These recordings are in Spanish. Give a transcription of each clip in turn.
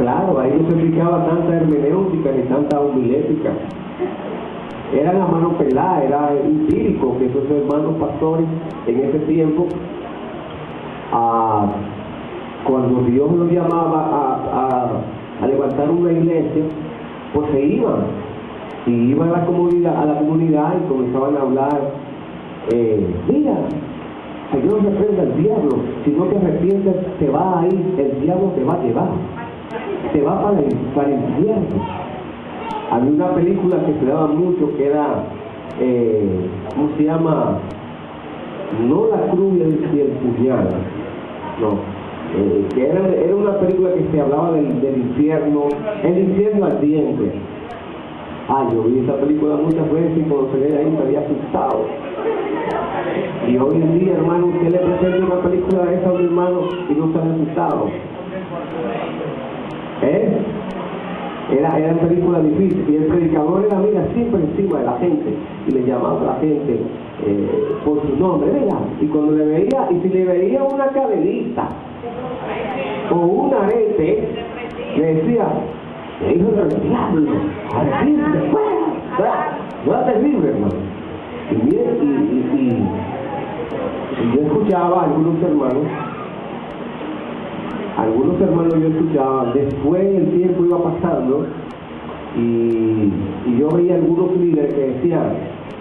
Claro, ahí no se aplicaba tanta hermenéutica ni tanta homilética. Era la mano pelada, era empírico que esos hermanos pastores en ese tiempo, cuando Dios los llamaba a levantar una iglesia, pues se iban a la comunidad y comenzaban a hablar, mira, Señor reprenda al diablo, si no te arrepientes te va a ir, el diablo te va a llevar, te va para el infierno. Había una película que se daba mucho que era, ¿cómo se llama? No la cruz y el puñal, no, que era una película que se hablaba del infierno, el infierno ardiente. Yo vi esa película muchas veces y cuando se veía ahí me había asustado. Y hoy en día, hermano, usted le presenta una película de esa a un hermano y no se ha asustado. Era película difícil y el predicador era, mira, siempre encima de la gente y le llamaba a la gente por su nombre, mira, y cuando le veía, y si le veía una cadenita o un arete, le decía, hijo del diablo, arrepiéntete, fuera. No era terrible, hermano. Y yo escuchaba a algunos hermanos yo escuchaba, después el tiempo iba pasando y yo veía algunos líderes que decían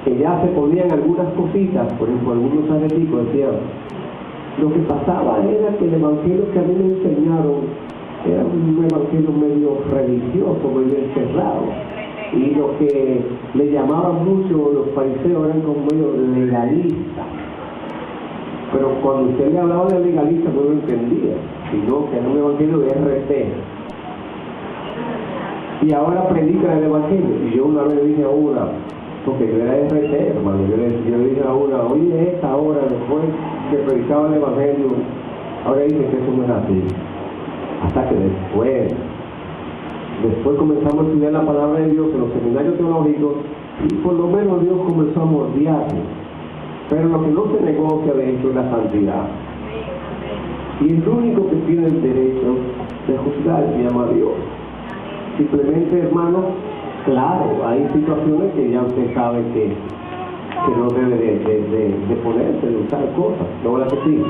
que ya se ponían algunas cositas, por ejemplo algunos areticos decían, lo que pasaba era que el evangelio que a mí me enseñaron era un evangelio medio religioso, medio encerrado, y lo que le llamaban mucho los fariseos eran como medio legalistas. Pero cuando usted le hablaba de legalista no lo entendía, sino que era un evangelio de RT. Y ahora predica el evangelio. Y yo una vez le dije a una, porque yo era RT, hermano, yo le dije a una, oye, esta hora después que predicaba el evangelio, ahora dicen que eso no es así. Hasta que después comenzamos a estudiar la palabra de Dios en los seminarios teológicos y por lo menos Dios comenzó a mordiarse. Pero lo que no se negocia de hecho es la santidad. Y el único que tiene el derecho de juzgar se llama Dios. Simplemente, hermano, claro, hay situaciones que ya usted sabe que no debe de ponerse, de usar cosas, ¿no? ¿Verdad que sí?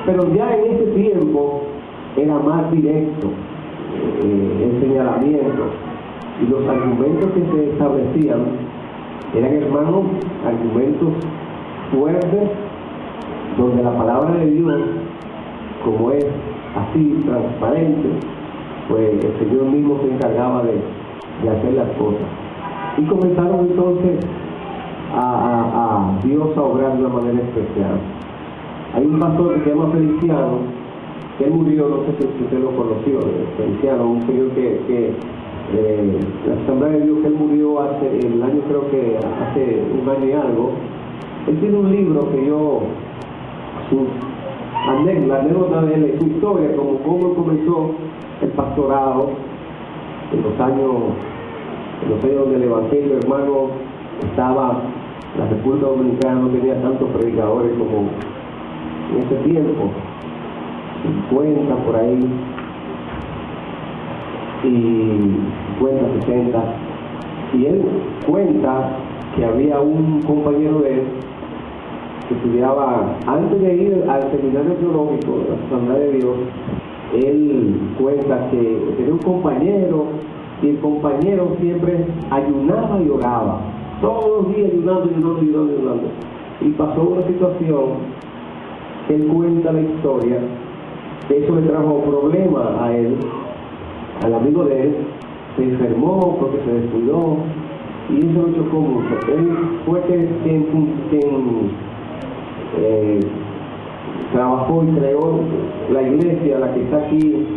Pero ya en ese tiempo era más directo el señalamiento y los argumentos que se establecían eran, hermanos, argumentos fuertes, donde la palabra de Dios, como es así transparente, pues el Señor mismo se encargaba de hacer las cosas. Y comenzaron entonces a Dios a obrar de una manera especial. Hay un pastor que se llama Feliciano, que él murió, no sé si usted lo conoció, Feliciano, un señor que la Asamblea de Dios, que él murió hace un año y algo. Él tiene un libro que la anécdota de él, su historia, cómo comenzó el pastorado en los años donde el evangelio, hermano, estaba, la República Dominicana no tenía tantos predicadores como en ese tiempo, 50 por ahí, y 50, 60, y él cuenta que había un compañero de él que estudiaba, antes de ir al seminario teológico de la Asamblea de Dios, él cuenta que tenía un compañero y el compañero siempre ayunaba y oraba, todos los días ayunando. Y pasó una situación, él cuenta la historia, eso le trajo problemas a él, al amigo de él, se enfermó porque se descuidó y eso lo chocó mucho. Él fue quien trabajó y creó la iglesia, la que está aquí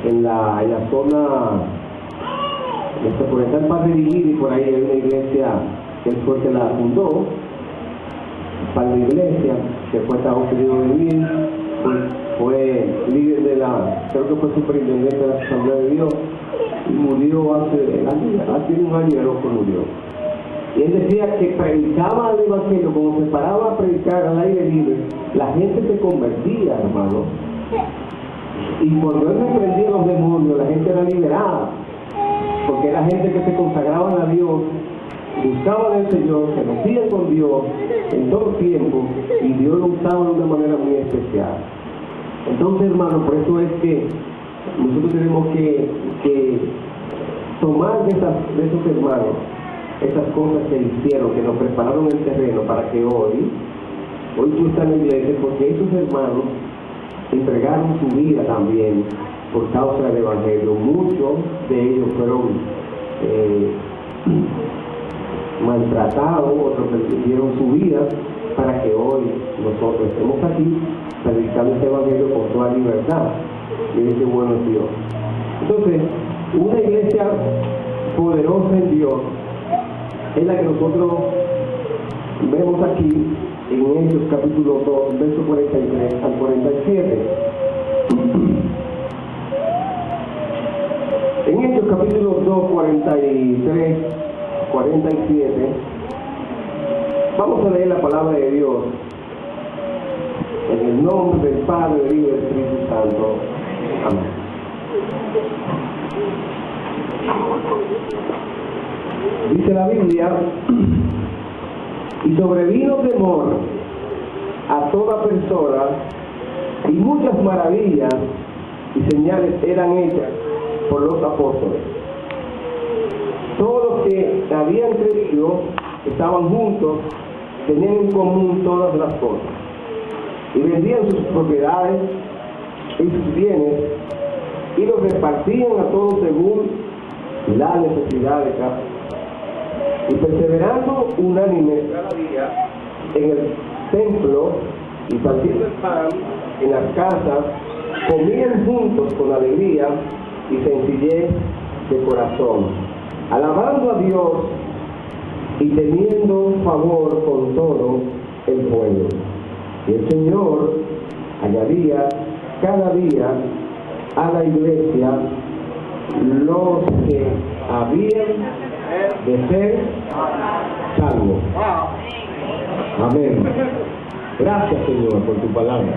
en la zona, por estar el Padre Vigil, y por ahí hay una iglesia que él fue que la fundó, el Padre Iglesia, que fue a Estados Unidos de vivir, fue líder creo que fue superintendente de la Asamblea de Dios, y murió hace un año y algo que murió. Y él decía que predicaba el evangelio, como se paraba a predicar al aire libre, la gente se convertía, hermano. Y cuando él reprendía a los demonios, la gente era liberada. que se consagraban a Dios, buscaban al Señor, se metían con Dios en todo tiempo, y Dios lo usaba de una manera muy especial. Entonces, hermano, por eso es que nosotros tenemos que tomar de esos hermanos esas cosas que hicieron, que nos prepararon el terreno para que hoy tú estás en la iglesia, porque esos hermanos entregaron su vida también por causa del Evangelio. Muchos de ellos fueron maltratados, otros perdieron su vida para que hoy nosotros estemos aquí predicando este Evangelio con toda libertad. Miren qué bueno es Dios. Entonces, una iglesia poderosa en Dios es la que nosotros vemos aquí en Hechos capítulo 2, verso 43 al 47. En Hechos capítulo 2, 43, 47, vamos a leer la palabra de Dios en el nombre del Padre, del Hijo y del Espíritu Santo. Amén. Dice la Biblia: y sobrevino temor a toda persona, y muchas maravillas y señales eran hechas por los apóstoles. Todos los que habían creído estaban juntos, tenían en común todas las cosas, y vendían sus propiedades y sus bienes, y los repartían a todos según la necesidad de cada uno. Y perseverando unánimes cada día en el templo y partiendo el pan en las casas, comían juntos con alegría y sencillez de corazón, alabando a Dios y teniendo favor con todo el pueblo. Y el Señor añadía cada día a la iglesia los que habían de ser salvos. Amén. Gracias, Señor, por tu palabra.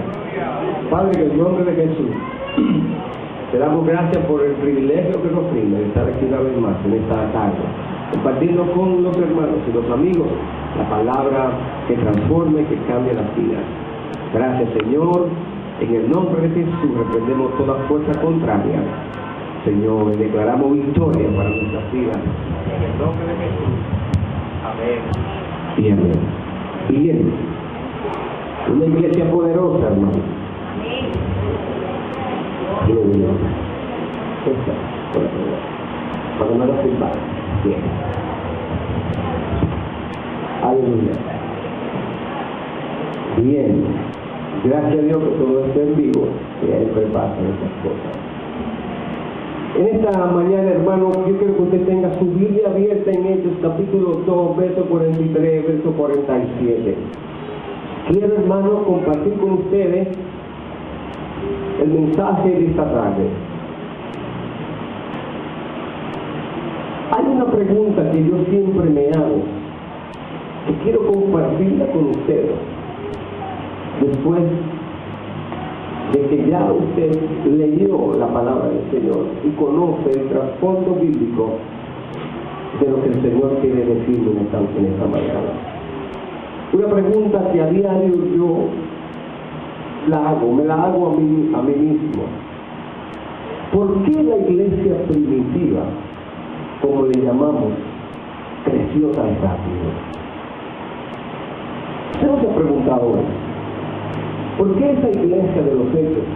Padre, en el nombre de Jesús, te damos gracias por el privilegio que nos brinda de estar aquí una vez más en esta tarde, compartiendo con los hermanos y los amigos la palabra que transforme, que cambie las vidas. Gracias, Señor. En el nombre de Jesús reprendemos toda fuerza contraria, Señor, y declaramos victoria para nuestras vidas. En el nombre de Jesús. Amén. Y amén. Bien. Una iglesia poderosa, hermano. Gloria. Para no la firmar. Bien. Aleluya. Bien. Gracias a Dios que todo esté en vivo y ahí pasan estas cosas. En esta mañana, hermano, yo quiero que usted tenga su Biblia abierta en Hechos capítulo 2, verso 43, verso 47. Quiero, hermano, compartir con ustedes el mensaje de esta tarde. Hay una pregunta que yo siempre me hago, que quiero compartirla con ustedes. Después de que ya usted leyó la palabra del Señor y conoce el trasfondo bíblico de lo que el Señor quiere decirle en esta mañana. Una pregunta que a diario yo me la hago a mí mismo. ¿Por qué la iglesia primitiva, como le llamamos, creció tan rápido? ¿Usted no se ha preguntado eso? ¿Por qué esa iglesia de los hechos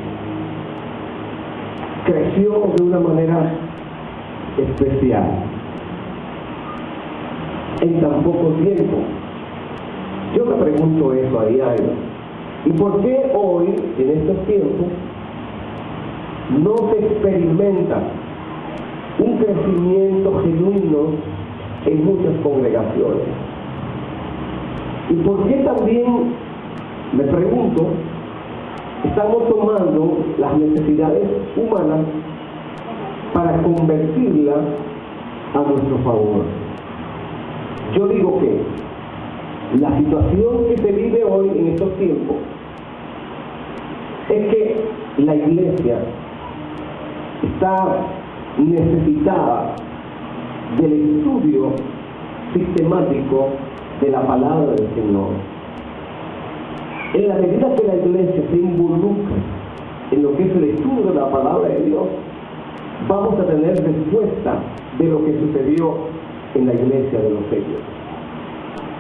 creció de una manera especial en tan poco tiempo? Yo me pregunto eso a diario. ¿Y por qué hoy, en estos tiempos, no se experimenta un crecimiento genuino en muchas congregaciones? ¿Y por qué también, me pregunto, estamos tomando las necesidades humanas para convertirlas a nuestro favor? Yo digo que la situación que se vive hoy en estos tiempos es que la iglesia está necesitada del estudio sistemático de la palabra del Señor. En la medida que la iglesia se involucra en lo que es el estudio de la palabra de Dios, vamos a tener respuesta de lo que sucedió en la iglesia de los hechos.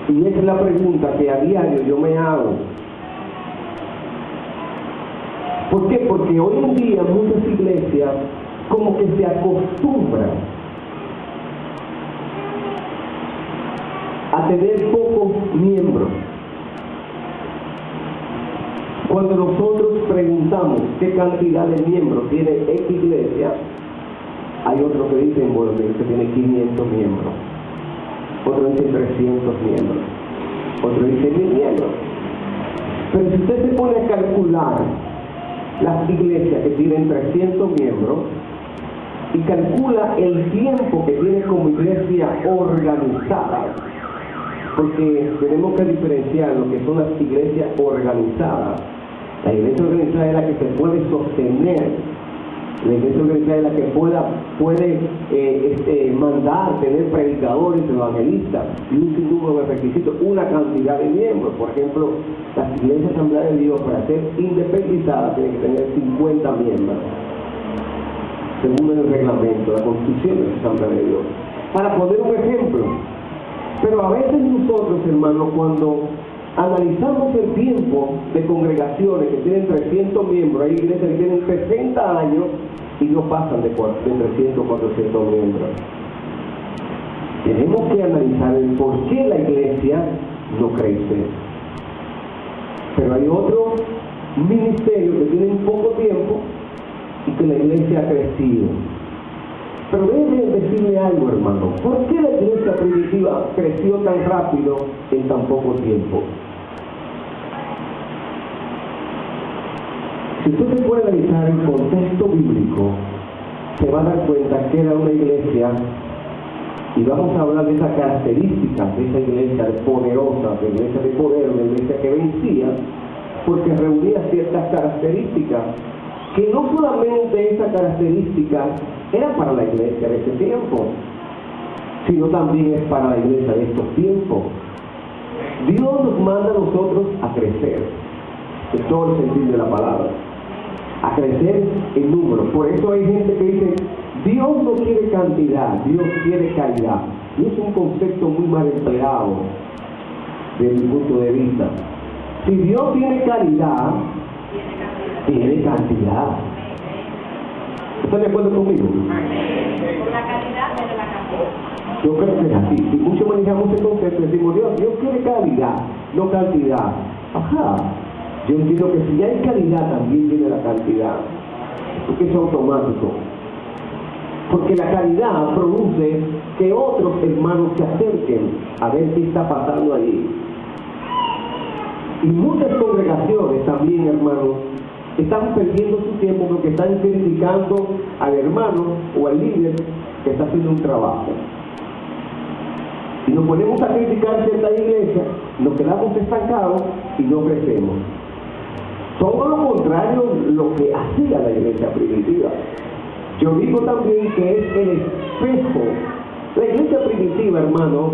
Y esa es la pregunta que a diario yo me hago. ¿Por qué? Porque hoy en día muchas iglesias como que se acostumbran a tener pocos miembros. Cuando nosotros preguntamos qué cantidad de miembros tiene X iglesia, hay otros que dicen, bueno, que tiene 500 miembros, otro dice 300 miembros, otro dice 1000 miembros. Pero si usted se pone a calcular las iglesias que tienen 300 miembros y calcula el tiempo que tiene como iglesia organizada, porque tenemos que diferenciar lo que son las iglesias organizadas. La iglesia organizada es la que se puede sostener, la iglesia organizada es la que puede mandar, tener predicadores, evangelistas y un sinnúmero de requisitos, una cantidad de miembros. Por ejemplo, las iglesias Asamblea de Dios, para ser independizadas, tienen que tener 50 miembros, según el reglamento, la constitución de la Asamblea de Dios. Para poner un ejemplo. Pero a veces nosotros, hermanos, cuando analizamos el tiempo de congregaciones que tienen 300 miembros, hay iglesias que tienen 60 años y no pasan de 300 o 400 miembros. Tenemos que analizar el por qué la iglesia no crece. Pero hay otros ministerios que tienen poco tiempo y que la iglesia ha crecido. Pero déjenme decirle algo, hermano. ¿Por qué la iglesia primitiva creció tan rápido en tan poco tiempo? Si usted se puede analizar el contexto bíblico, se va a dar cuenta que era una iglesia, y vamos a hablar de esas características de esa iglesia poderosa, de iglesia de poder, una iglesia que vencía, porque reunía ciertas características, que no solamente esas características eran para la iglesia de ese tiempo, sino también es para la iglesia de estos tiempos. Dios nos manda a nosotros a crecer, en todo el sentido de la palabra, a crecer en número. Por eso hay gente que dice, Dios no quiere cantidad, Dios quiere calidad. Y es un concepto muy mal empleado desde mi punto de vista. Si Dios tiene calidad, tiene cantidad. ¿Están de acuerdo conmigo? Por la calidad de la cantidad. Yo creo que es así. Y muchos manejamos ese concepto y decimos, Dios quiere calidad, no cantidad. Ajá. Yo entiendo que si hay calidad, también tiene la cantidad. Porque es automático. Porque la calidad produce que otros hermanos se acerquen a ver qué está pasando allí. Y muchas congregaciones también, hermanos, están perdiendo su tiempo porque están criticando al hermano o al líder que está haciendo un trabajo. Y nos ponemos a criticar cierta iglesia, nos quedamos estancados y no crecemos. Todo lo contrario lo que hacía la iglesia primitiva. Yo digo también que es el espejo. La iglesia primitiva, hermano,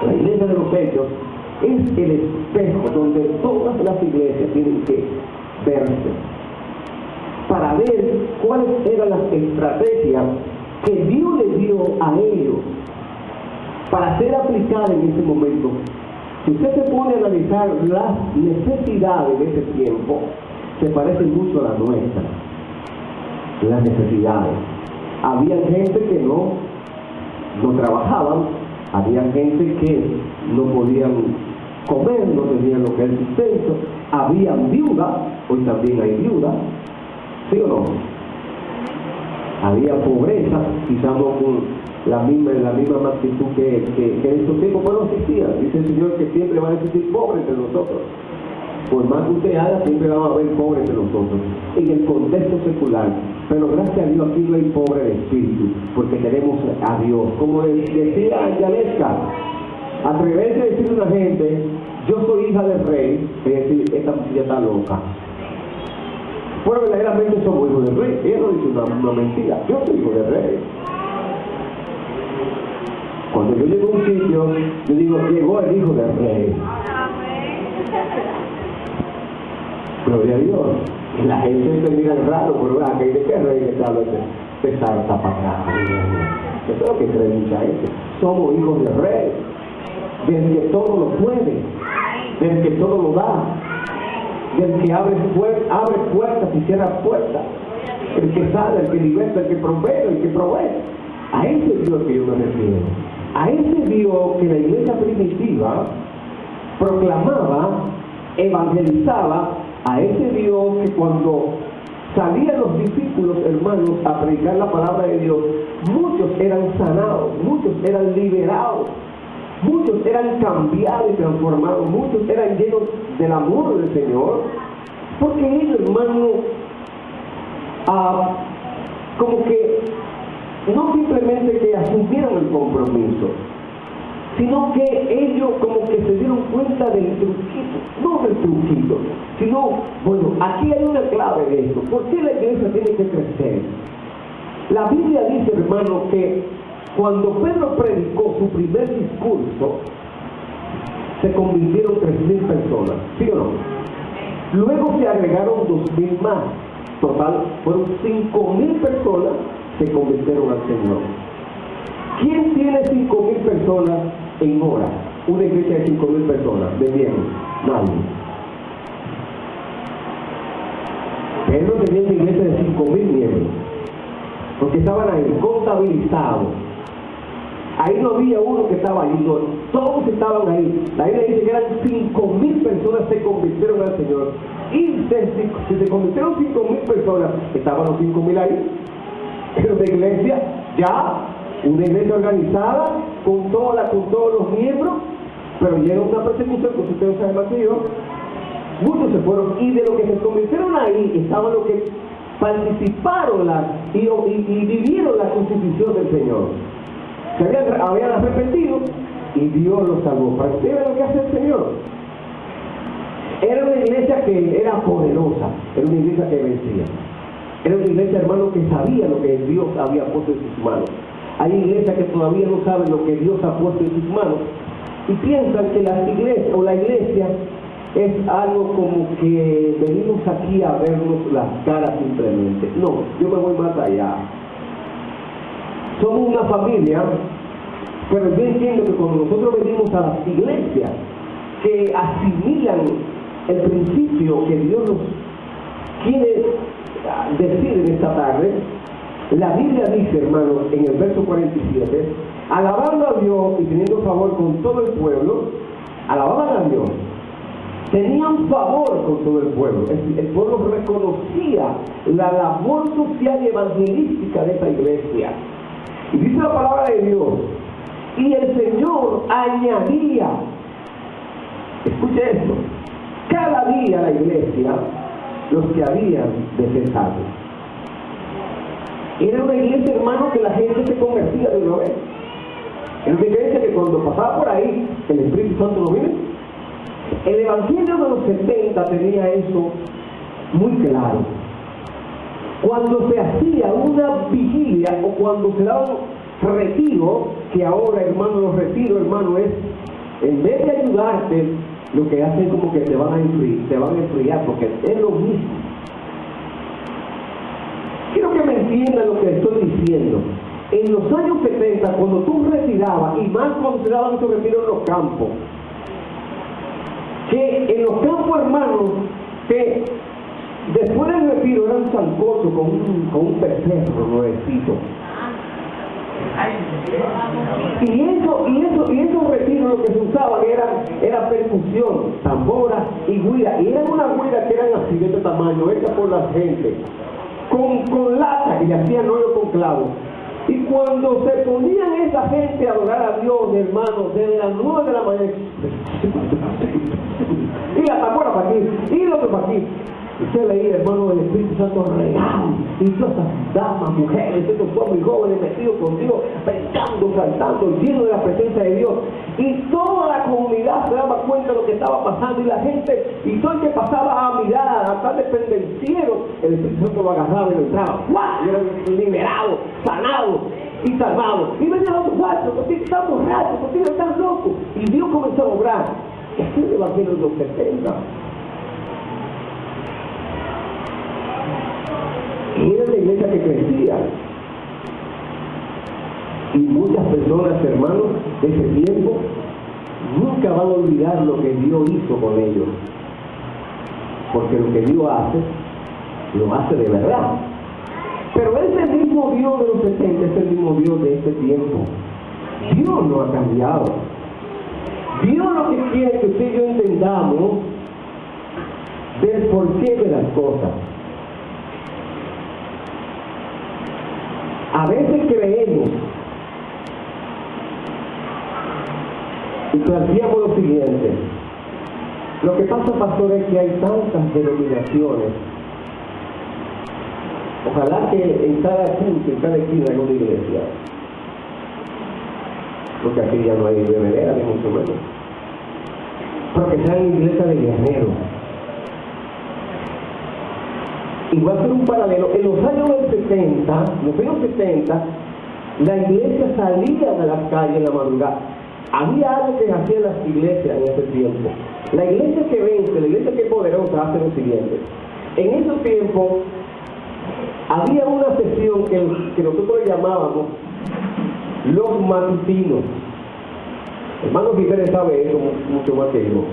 la iglesia de los hechos, es el espejo donde todas las iglesias tienen que verse para ver cuáles eran las estrategias que Dios le dio a ellos para ser aplicadas en ese momento. Si usted se pone a analizar las necesidades de ese tiempo, se parecen mucho a las nuestras. Las necesidades. Había gente que no trabajaban, había gente que no podían comer, no tenían lo que es el sustento, había viudas, hoy también hay viudas, ¿sí o no? Había pobreza, quizás no con la misma magnitud que en estos tiempos, pero no existía. Dice el Señor que siempre va a existir pobres entre nosotros. Por más que usted haga, siempre va a haber pobres entre nosotros, en el contexto secular. Pero gracias a Dios aquí no hay pobre de espíritu, porque tenemos a Dios. Como decía Yalesca, atreverse a decirle a una gente, yo soy hija del rey, es decir, esta muchacha está loca. Pero verdaderamente somos hijos del rey. Ella no dice una mentira, yo soy hijo del rey. llego a un sitio, yo digo, llegó el hijo del rey. Gloria a Dios. Y la gente se mira raro, por verdad, que de qué rey que está hablando, se salta para acá. Eso es lo que cree mucha gente. Somos hijos del rey, del que todo lo puede, del que todo lo da, del que abre puertas y cierra puertas, el que sale, el que liberta, el que provee, el que provee. A ese Dios que yo me refiero, a ese Dios que la iglesia primitiva proclamaba, evangelizaba, a ese Dios que cuando salían los discípulos, hermanos, a predicar la palabra de Dios, muchos eran sanados, muchos eran liberados, muchos eran cambiados y transformados, muchos eran llenos del amor del Señor, porque ellos, hermanos, como que no simplemente que asumieron el compromiso, sino que ellos como que se dieron cuenta del truquito, no del truquito, sino, bueno, aquí hay una clave de esto. ¿Por qué la iglesia tiene que crecer? La Biblia dice, hermano, que cuando Pedro predicó su primer discurso, se convirtieron 3,000 personas, ¿sí o no? Luego se agregaron 2,000 más. Total, fueron 5,000 personas que se convirtieron al Señor. ¿Quién tiene 5,000 personas en hora? Una iglesia de 5,000 personas, de miembros. Nadie. Pedro tenía una iglesia de 5,000 miembros, porque estaban ahí contabilizados. Ahí no había uno que estaba ahí, no, todos estaban ahí. La Biblia dice que eran 5,000 personas que se convirtieron al Señor. Y si se convirtieron 5,000 personas, estaban los 5,000 ahí. Era una iglesia ya, una iglesia organizada, con todos los miembros, pero llega una persecución, como ustedes saben más que yo. Muchos se fueron, y de lo que se convirtieron ahí, estaban los que participaron y vivieron la constitución del Señor. Se habían arrepentido y Dios los salvó. Para ustedes vean lo que hace el Señor. Era una iglesia que era poderosa, era una iglesia que vencía. Era una iglesia, hermano, que sabía lo que Dios había puesto en sus manos. Hay iglesias que todavía no saben lo que Dios ha puesto en sus manos y piensan que las iglesias o la iglesia es algo como que venimos aquí a vernos las caras simplemente. No, yo me voy más allá. Somos una familia, pero yo entiendo que cuando nosotros venimos a las iglesias que asimilan el principio que Dios nos quiere decir en esta tarde, la Biblia dice, hermano, en el verso 47, alabando a Dios y teniendo favor con todo el pueblo, alababan a Dios, tenían favor con todo el pueblo. El pueblo reconocía la labor social y evangelística de esta iglesia. Y dice la palabra de Dios, y el Señor añadía, escuche esto, cada día a la iglesia los que habían de ser salvos. Era una iglesia, hermano, que la gente se convertía de una vez. Era una iglesia que cuando pasaba por ahí, el Espíritu Santo no viene. El Evangelio de los 70 tenía eso muy claro. Cuando se hacía una vigilia o cuando se daba un retiro, que ahora, hermano, los retiros, hermano, es, en vez de ayudarte, lo que hacen como que te van a enfriar, porque es lo mismo. Quiero que me entiendan lo que estoy diciendo. En los años 70, cuando tú retirabas, y más cuando se daban esos retiros en los campos, que en los campos, hermanos, que después del retiro eran sancocho con un becerro nuevecito. Y esos retiros lo que se usaban era percusión, tambora y guira. Y eran unas guiras que eran así de este tamaño, hechas por la gente, con lata, y le hacían hoyo con clavos. Y cuando se ponían esa gente a adorar a Dios, hermano, desde las 9 de la mañana, y la tambora para aquí, y lo otro para aquí. Usted leía, hermano, del Espíritu Santo real, y todas esas damas, mujeres, estos hombres jóvenes metidos con Dios, pensando, cantando, llenos de la presencia de Dios. Y toda la comunidad se daba cuenta de lo que estaba pasando, y la gente, y todo el que pasaba a mirar, a estar de pendenciero, el Espíritu Santo lo agarraba y lo entraba, ¡guau! Y eran liberados, sanados. y salvados. Y venían los cuatro, porque están borrachos, porque están locos. Y Dios comenzó a obrar. Este es el Evangelio de los 70. Y era la iglesia que crecía. Y muchas personas, hermanos, de ese tiempo, nunca van a olvidar lo que Dios hizo con ellos. Porque lo que Dios hace, lo hace de verdad. Pero ese mismo Dios de los 70 es el mismo Dios de este tiempo. Dios no ha cambiado. Dios lo que quiere que usted y yo entendamos del porqué de las cosas. A veces creemos y planteamos lo siguiente: lo que pasa, pastor, es que hay tantas denominaciones. Ojalá que en cada punto, en cada esquina haya una iglesia, porque aquí ya no hay bebedera ni mucho menos, pero que sean iglesias de guerreros. Y voy a hacer un paralelo. En los años del 70, los años 70, la iglesia salía a las calles en la madrugada. Había algo que hacían las iglesias en ese tiempo. La iglesia que vence, la iglesia que es poderosa, hace lo siguiente. En esos tiempos había una sesión que nosotros le llamábamos los matutinos. Hermano Jiménez sabe eso mucho más que yo.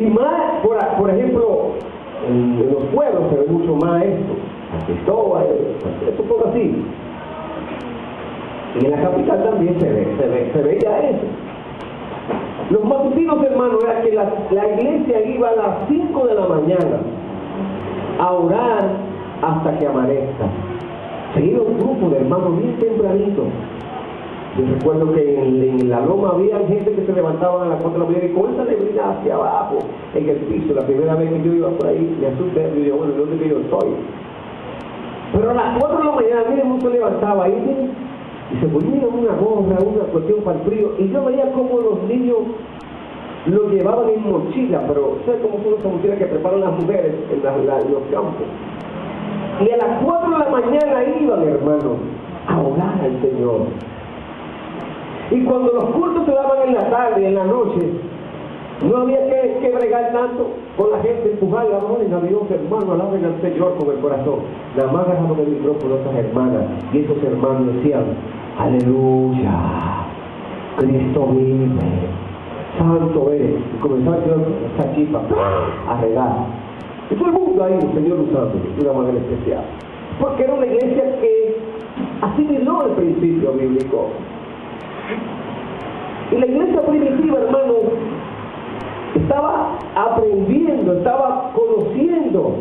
Y más, por ejemplo, en los pueblos se ve mucho más esto. Cristóbal, eso todo así. Y en la capital también se veía eso. Los matutinos, hermanos, era que la iglesia iba a las 5 de la mañana a orar hasta que amanezca. Se iba un grupo de hermanos bien tempranito. Yo recuerdo que en la loma había gente que se levantaban a las 4 de la mañana y con esa neblina hacia abajo, en el piso. La primera vez que yo iba por ahí, me asusté, y digo, bueno, ¿dónde que yo estoy? Pero a las 4 de la mañana, miren, uno se levantaba ahí, y se ponía una gorra, una cuestión para el frío, y yo veía cómo los niños lo llevaban en mochila, pero ¿sabes cómo son esas mochilas que preparan las mujeres en los campos? Y a las 4 de la mañana iban, hermanos, a orar al Señor. Y cuando los cultos se daban en la tarde, en la noche, no había que bregar tanto con la gente, empujar la mano a Dios, hermano, alaben al Señor con el corazón. Nada más agarraban el micrófono esas hermanas, y esos hermanos decían, aleluya, Cristo vive, santo eres. Y comenzaban a tirar esa chispa, a regar. Y todo el mundo ahí, el Señor usando de una manera especial. Porque era una iglesia que asimiló el principio bíblico. Y la iglesia primitiva, hermano, estaba aprendiendo, estaba conociendo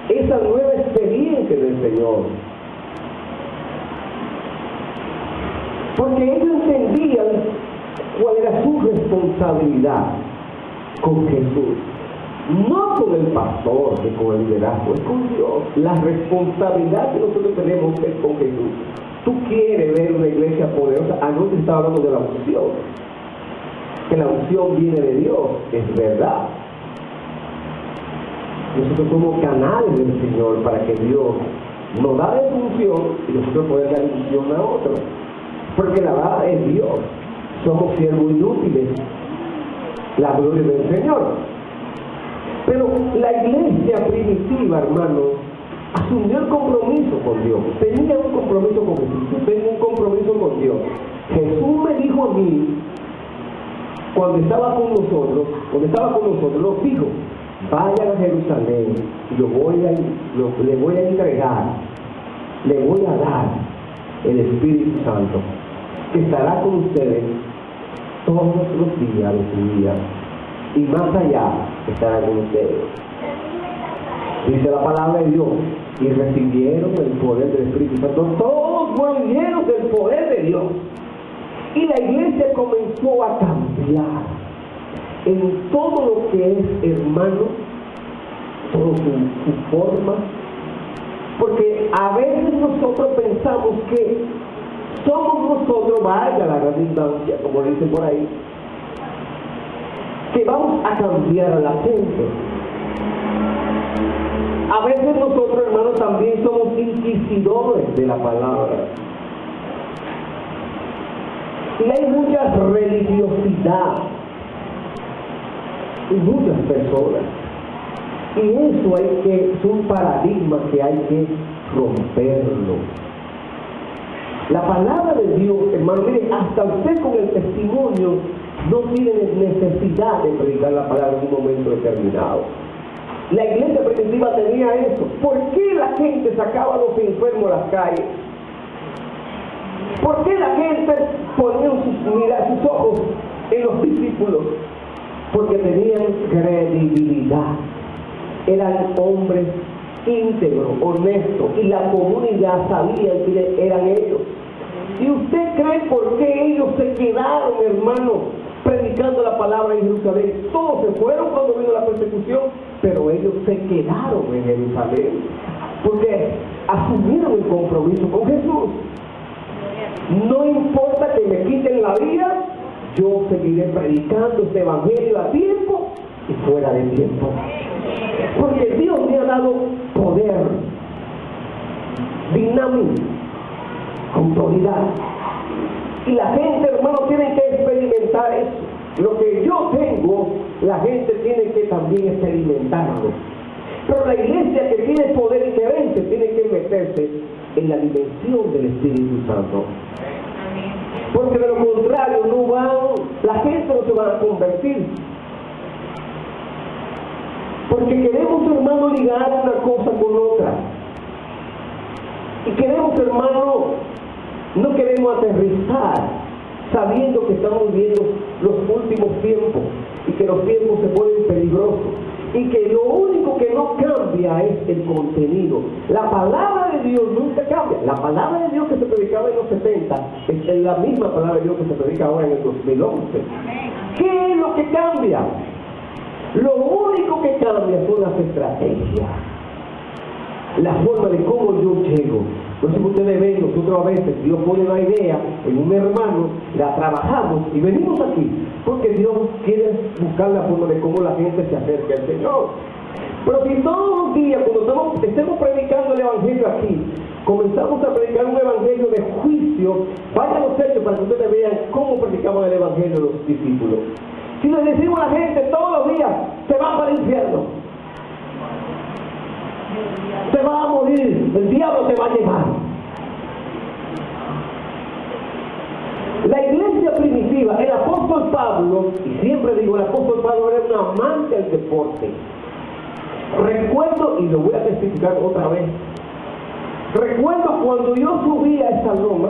esa nueva experiencia del Señor. Porque ellos entendían cuál era su responsabilidad con Jesús. No con el pastor, que con el liderazgo, es con Dios. La responsabilidad que nosotros tenemos es con Jesús. Tú quieres ver una iglesia poderosa. Anoche estaba hablando de la unción. Que la unción viene de Dios, es verdad. Nosotros somos canales del Señor para que Dios nos da de unción y nosotros podemos dar unción a otros. Porque la verdad es Dios. Somos siervos inútiles. La gloria del Señor. Pero la iglesia primitiva, hermano, asumió el compromiso con Dios. Tenía un compromiso con Jesús. Yo tengo un compromiso con Dios. Jesús me dijo a mí, cuando estaba con nosotros, nos dijo, vayan a Jerusalén, y le voy a entregar, le voy a dar el Espíritu Santo, que estará con ustedes todos los días de su vida, y más allá estará con ustedes. Dice la palabra de Dios, y recibieron el poder del Espíritu Santo. Todos fueron llenos del poder de Dios. Y la iglesia comenzó a cambiar en todo lo que es, hermano, toda su forma. Porque a veces nosotros pensamos que somos nosotros, vaya la redundancia, como dicen por ahí, que vamos a cambiar a la gente. A veces nosotros, hermanos, también somos inquisidores de la palabra. Y hay mucha religiosidad y muchas personas. Y eso es un paradigma que hay que romperlo. La palabra de Dios, hermano, mire, hasta usted con el testimonio no tiene necesidad de predicar la palabra en un momento determinado. La iglesia primitiva tenía eso. ¿Por qué la gente sacaba a los enfermos a las calles? ¿Por qué la gente ponía sus ojos en los discípulos? Porque tenían credibilidad. Eran hombres íntegros, honestos, y la comunidad sabía quiénes eran ellos. ¿Y usted cree por qué ellos se quedaron, hermano, predicando la palabra en Jerusalén? Todos se fueron cuando vino la persecución, pero ellos se quedaron en Jerusalén porque asumieron el compromiso con Jesús. No importa que me quiten la vida, yo seguiré predicando este evangelio a tiempo y fuera de tiempo, porque Dios me ha dado poder, dinamismo, autoridad, y la gente, hermano, tiene que experimentar eso. Lo que yo tengo, la gente tiene que también experimentarlo. Pero la iglesia que tiene poder diferente tiene que meterse en la dimensión del Espíritu Santo, porque de lo contrario la gente no se va a convertir. Porque queremos, hermano, ligar una cosa con otra. Y queremos, hermano, no queremos aterrizar sabiendo que estamos viviendo los últimos tiempos y que los tiempos se ponen peligrosos y que lo único que no cambia es el contenido. La palabra de Dios nunca cambia. La palabra de Dios que se predicaba en los 70 es la misma palabra de Dios que se predica ahora en el 2011. ¿Qué es lo que cambia? Lo único que cambia son las estrategias, la forma de cómo yo llego. No sé si ustedes ven, nosotros a veces Dios pone una idea en un hermano, la trabajamos y venimos aquí, porque Dios quiere buscar la forma de cómo la gente se acerque al Señor. Pero si todos los días, cuando estemos predicando el evangelio aquí, comenzamos a predicar un evangelio de juicio, vayan a los hechos para que ustedes vean cómo predicaban el evangelio los discípulos. Si le decimos a la gente todos los días, se van para el infierno, te vas a morir, el diablo te va a llevar. La iglesia primitiva, el apóstol Pablo, y siempre digo, el apóstol Pablo era un amante del deporte. Recuerdo, y lo voy a testificar otra vez, recuerdo cuando yo subía a esa loma,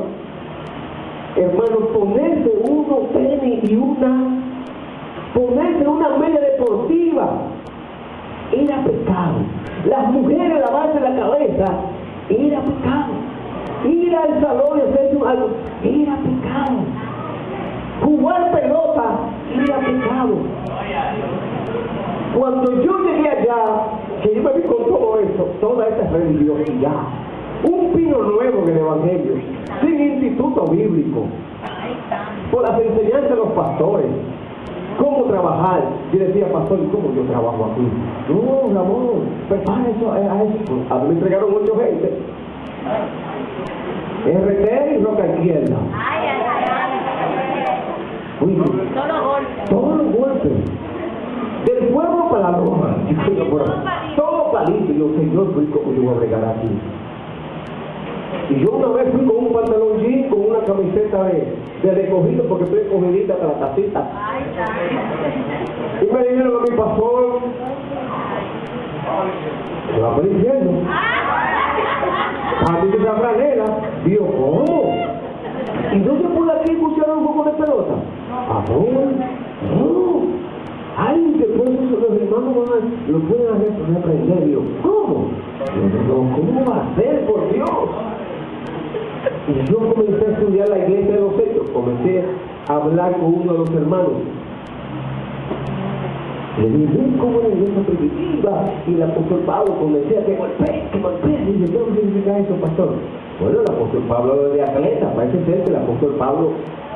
hermano, ponerse unos tenis y ponerse una media deportiva era pecado. Las mujeres lavarse la cabeza era pecado. Ir al salón y hacerse algo era pecado. Jugar pelota era pecado. Cuando yo llegué allá, que yo me vi con todo eso, toda esa religiosidad, un pino nuevo en el evangelio, sin instituto bíblico, por las enseñanzas de los pastores, cómo trabajar. Yo decía, pastor, ¿y cómo yo trabajo aquí? No, Ramón, prepara eso a eso. A mí me entregaron 8 gente. RT y roca izquierda. Uy, todos los golpes. Del pueblo para la loma. Todo palito. Yo, Señor, ¿cómo yo voy a bregar aquí? Y yo una vez fui con un pantalón jean, con una camiseta de recogido, porque estoy cogidita hasta la tacita. Y me dijeron a mi pastor, se va por el infierno. A mí que esa franela, digo, ¿cómo? ¿Y no se puede aquí escuchar un poco de pelota? ¿A dónde? No. Ay, después los hermanos lo pueden reprender. Digo, ¿cómo? No, ¿cómo va a ser, por Dios? Y yo comencé a estudiar la iglesia de los hechos, comencé a hablar con uno de los hermanos. Le dije, ¿cómo es la iglesia primitiva? Y el apóstol Pablo decía que golpea. Y dije, ¿qué significa eso, pastor? Bueno, el apóstol Pablo de atleta, parece ser que el apóstol Pablo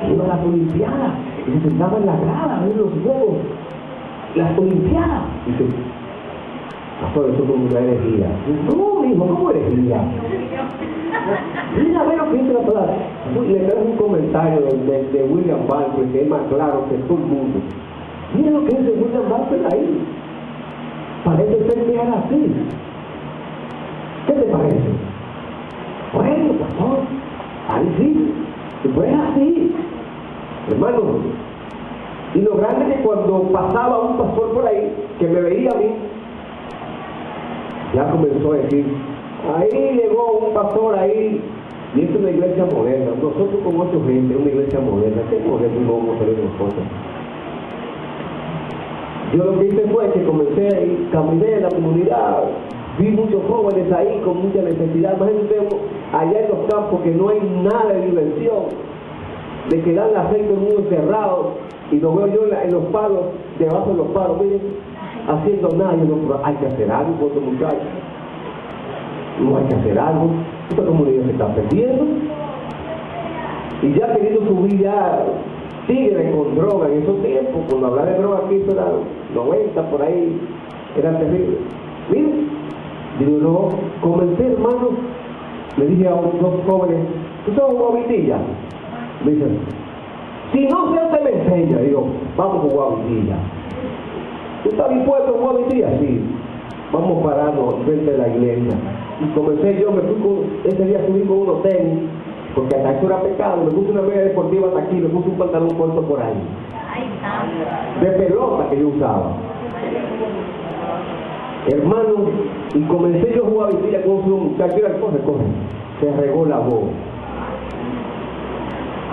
iba a las olimpiadas y se sentaba en la grada a ver los juegos, las olimpiadas. Y dice, pastor, eso como una herejía. No, mijo, ¿cómo herejía? Mira, a ver lo que dice la palabra. Le traigo un comentario de William Barclay, que es más claro que todo el mundo. Mira lo que dice William Barclay ahí. Parece ser que era así. ¿Qué te parece? Bueno, pastor, ahí sí, pues es así. Hermano, y lo grande es que cuando pasaba un pastor por ahí, que me veía a mí, ya comenzó a decir, ahí llegó un pastor ahí, y es una iglesia moderna. Nosotros como 8 gente, una iglesia moderna, ¿qué moderno no vamos a tener nosotros? Yo lo que hice fue que comencé y caminé en la comunidad, vi muchos jóvenes ahí con mucha necesidad. Imagínense allá en los campos que no hay nada de diversión, de que dan la gente muy encerrado, y lo veo yo en los palos, debajo de los palos, miren, haciendo nada. Yo no, pero hay que hacer algo con estos muchachos. No hay que hacer algo. Esta comunidad se está perdiendo. Y ya queriendo subir ya tigres con droga en esos tiempos, cuando hablar de droga aquí era 90 por ahí, era terrible. Miren, digo, no, comencé, hermano, le dije a dos jóvenes, ¿tú sabes guavitilla? Me dicen, si no se te me enseña. Digo, vamos con guavitilla. ¿Tú estás dispuesto a guavitilla? Sí. Vamos a pararnos frente de la iglesia. Y comencé yo, ese día subí con unos tenis, porque hasta eso era pecado, me puse una media deportiva hasta aquí, me puse un pantalón corto por ahí, de pelota que yo usaba. Hermano, y comencé yo a jugar vitilla con un muchacho, era corre, se regó la voz.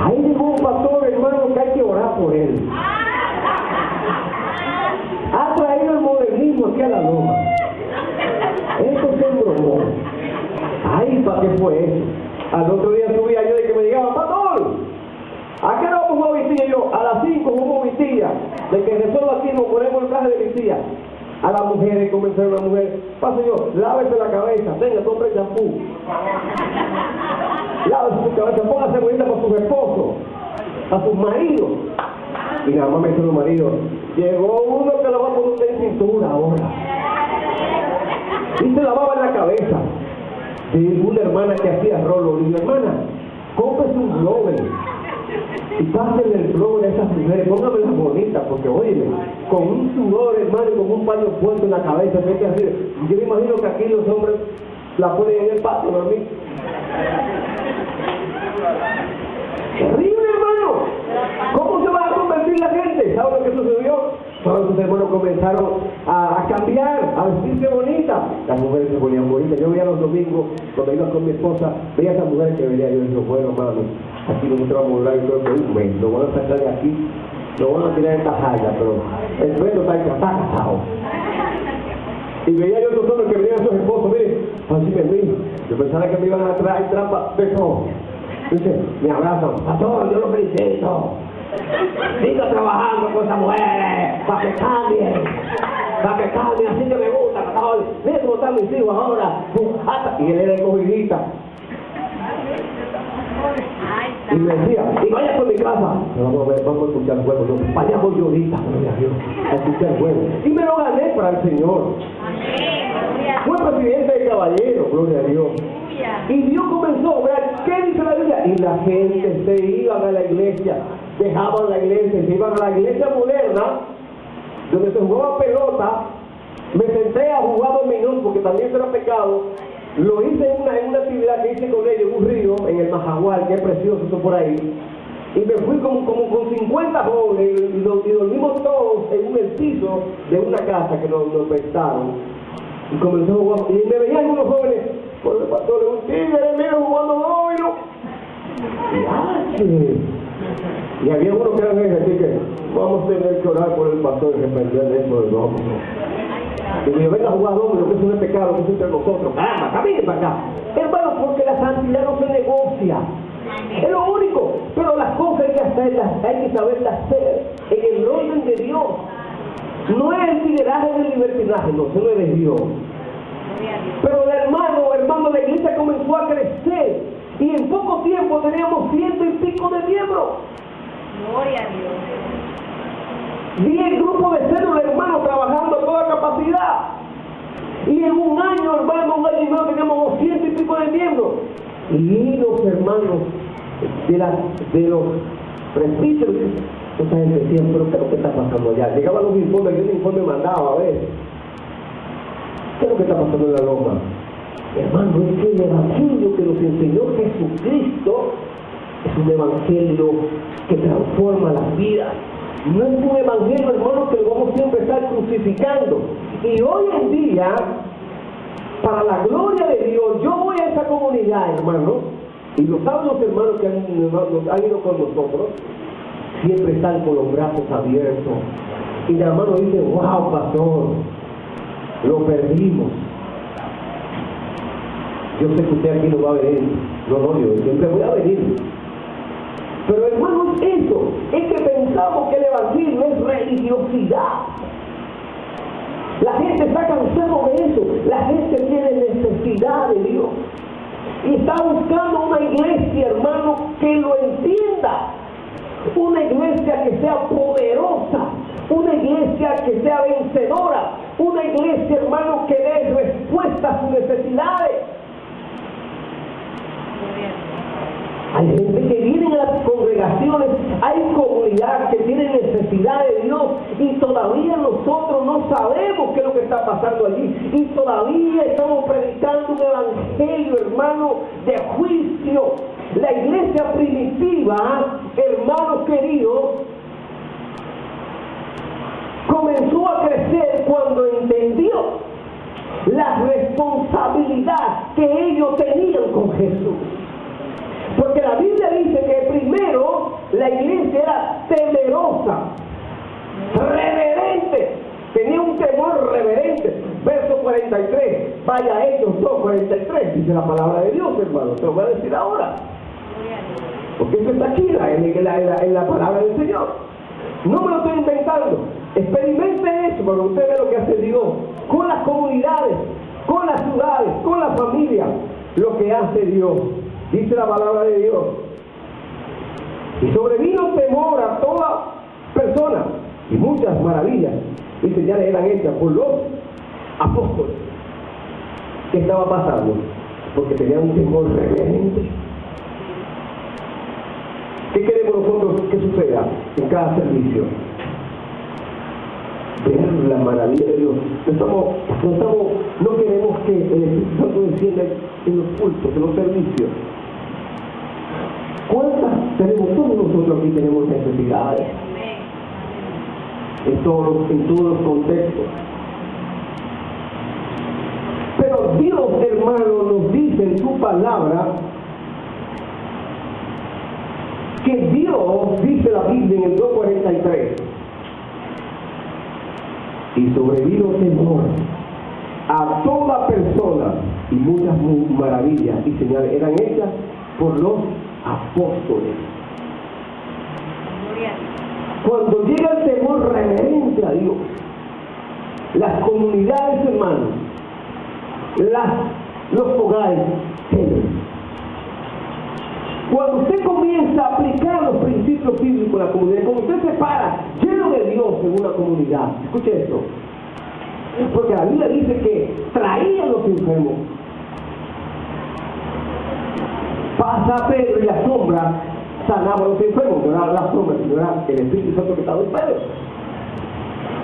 Ahí llegó un pastor, hermano, que hay que orar por él. Ha traído el modernismo aquí a la loma. Esto se embromó. Ay, ¿para qué fue eso? Al otro día subía yo y que me llegaba, pastor, ¿a qué hora vamos a jugar vitilla? Yo, a las 5 jugamos vitilla. De que resuelva aquí nos ponemos el traje de vitilla. A las mujeres, comencé una mujer, paso yo, lávese la cabeza, tenga, compre el champú. Lávese su cabeza, póngase bonita para sus esposos, a sus maridos. Y nada más me dice los maridos, llegó uno que la va a poner en cintura ahora. Y se lavaba en la cabeza. Y una hermana que hacía rolo, le digo, hermana, cómprese un blower y pásenle el blower a esas mujeres, póngamelas bonitas, porque óyeme, con un sudor, hermano, y con un paño puesto en la cabeza, vete así. Yo me imagino que aquí los hombres la ponen en el patio, ¿no? Terrible, hermano. ¿Cómo se va a convertir la gente? ¿Saben lo que sucedió? Todos sus hermanos comenzaron a cambiar, a vestirse bonita. Las mujeres se ponían bonitas. Yo veía los domingos, cuando iba con mi esposa, veía a esas mujeres que veía yo y digo, bueno, mami, aquí nosotros vamos a durar, yo creo que un mes, lo van a sacar de aquí, lo van a tirar de esta jaya, pero el dueño está casado. Y veía yo a otros hombres que venían a sus esposos, miren, así me vi. Yo pensaba que me iban a traer trampa de todo. Dice, me abrazan, pastor, yo lo felicito. Sigo trabajando con esas mujeres, para que cambien, así que me gusta, pastor. Mira cómo están mis hijos ahora. Y él era escogidita. Y me decía, y vaya por mi casa. Vamos a ver, vamos a escuchar el juego. Yo, vaya voy yo ahorita, gloria a Dios, a escuchar el juego. Y me lo gané para el Señor. Fue presidente de caballero, gloria a Dios. Y Dios comenzó a obrar. ¿Qué dice la Biblia? Y la gente se iban a la iglesia, dejaban la iglesia, se iban a la iglesia moderna, donde se jugaba pelota. Me senté a jugar dominó, porque también era pecado. Lo hice en una actividad que hice con ellos en un río, en el Majagual, que es precioso eso por ahí. Y me fui como con 50 jóvenes y dormimos todos en el piso de una casa que nos prestaron. Y comenzó a jugar. Y me veían unos jóvenes, por el pastor, un tigre, mira, jugando domino. Y había unos que eran así que vamos a tener que orar por el pastor y reprender eso del domino. Y me venga a jugar domino, que eso no es pecado, que eso es entre nosotros. ¡Caramba, camine para acá! Hermano, porque la santidad no se negocia. Es lo único. Pero las cosas hay que hacerlas, hay que saberlas hacer en el orden de Dios. No es el lideraje del libertinaje, no, eso no es de Dios. Pero hermano, la iglesia comenzó a crecer y en poco tiempo teníamos 100 y pico de miembros. Gloria a Dios. 10 grupos de células, hermanos, trabajando a toda capacidad. Y en un año, hermano, un año y medio teníamos 200 y pico de miembros. Y los hermanos de los presbíteros, esta gente decía, pero ¿qué es lo que está pasando allá? Llegaban los informes, yo un informe mandaba a ver. ¿Qué es lo que está pasando en la Loma? Hermano, es que el evangelio que nos enseñó Jesucristo es un evangelio que transforma las vidas. No es un evangelio, hermano, que lo vamos siempre a estar crucificando. Y hoy en día, para la gloria de Dios, yo voy a esa comunidad, hermano, y lo saben los hermanos que han ido con nosotros, siempre están con los brazos abiertos. Y el hermano dice, wow, pastor, lo perdimos. Yo sé que usted aquí no va a venir. No, yo siempre voy a venir. Pero hermano, es eso. Es que pensamos que el evangelio es religiosidad. La gente está cansada de eso. La gente tiene necesidad de Dios. Y está buscando una iglesia, hermano, que lo entienda. Una iglesia que sea poderosa. Una iglesia que sea vencedora. Una iglesia, hermano, que dé respuesta a sus necesidades. Hay gente que viene a las congregaciones, hay comunidades que tienen necesidad de Dios y todavía nosotros no sabemos qué es lo que está pasando allí y todavía estamos predicando un evangelio, hermano, de juicio. La iglesia primitiva, hermanos queridos, comenzó a crecer cuando entendió la responsabilidad que ellos tenían con Jesús. Porque la Biblia dice que primero la iglesia era temerosa, reverente, tenía un temor reverente. Verso 43, vaya Hechos 2:43, dice la palabra de Dios, hermano, te lo voy a decir ahora. Porque eso está aquí en la palabra del Señor. No me lo estoy inventando. Experimente eso para que usted vea lo que hace Dios con las comunidades, con las ciudades, con la familia, lo que hace Dios. Dice la palabra de Dios. Y sobrevino temor a toda persona y muchas maravillas y señales eran hechas por los apóstoles. ¿Qué estaba pasando? Porque tenían un temor reverente. ¿Qué queremos nosotros que suceda en cada servicio? Ver la maravilla de Dios. No queremos que el Espíritu Santo descienda en los cultos, en los servicios. ¿Cuántas tenemos? Todos nosotros aquí tenemos necesidades. En todos los contextos. Pero Dios, hermano, nos dice en su palabra que Dios, dice la Biblia en el 2:43, y sobrevino temor a toda persona y muchas maravillas y señales eran hechas por los apóstoles. Cuando llega el temor reverente a Dios, las comunidades, hermanos, los hogares temen. Cuando usted comienza a aplicar los principios bíblicos en la comunidad, cuando usted se para lleno de Dios en una comunidad, escuche esto, porque la Biblia dice que traían los enfermos. Pasa Pedro y la sombra sanaba a los enfermos, no era la sombra, sino era el Espíritu Santo que estaba en Pedro.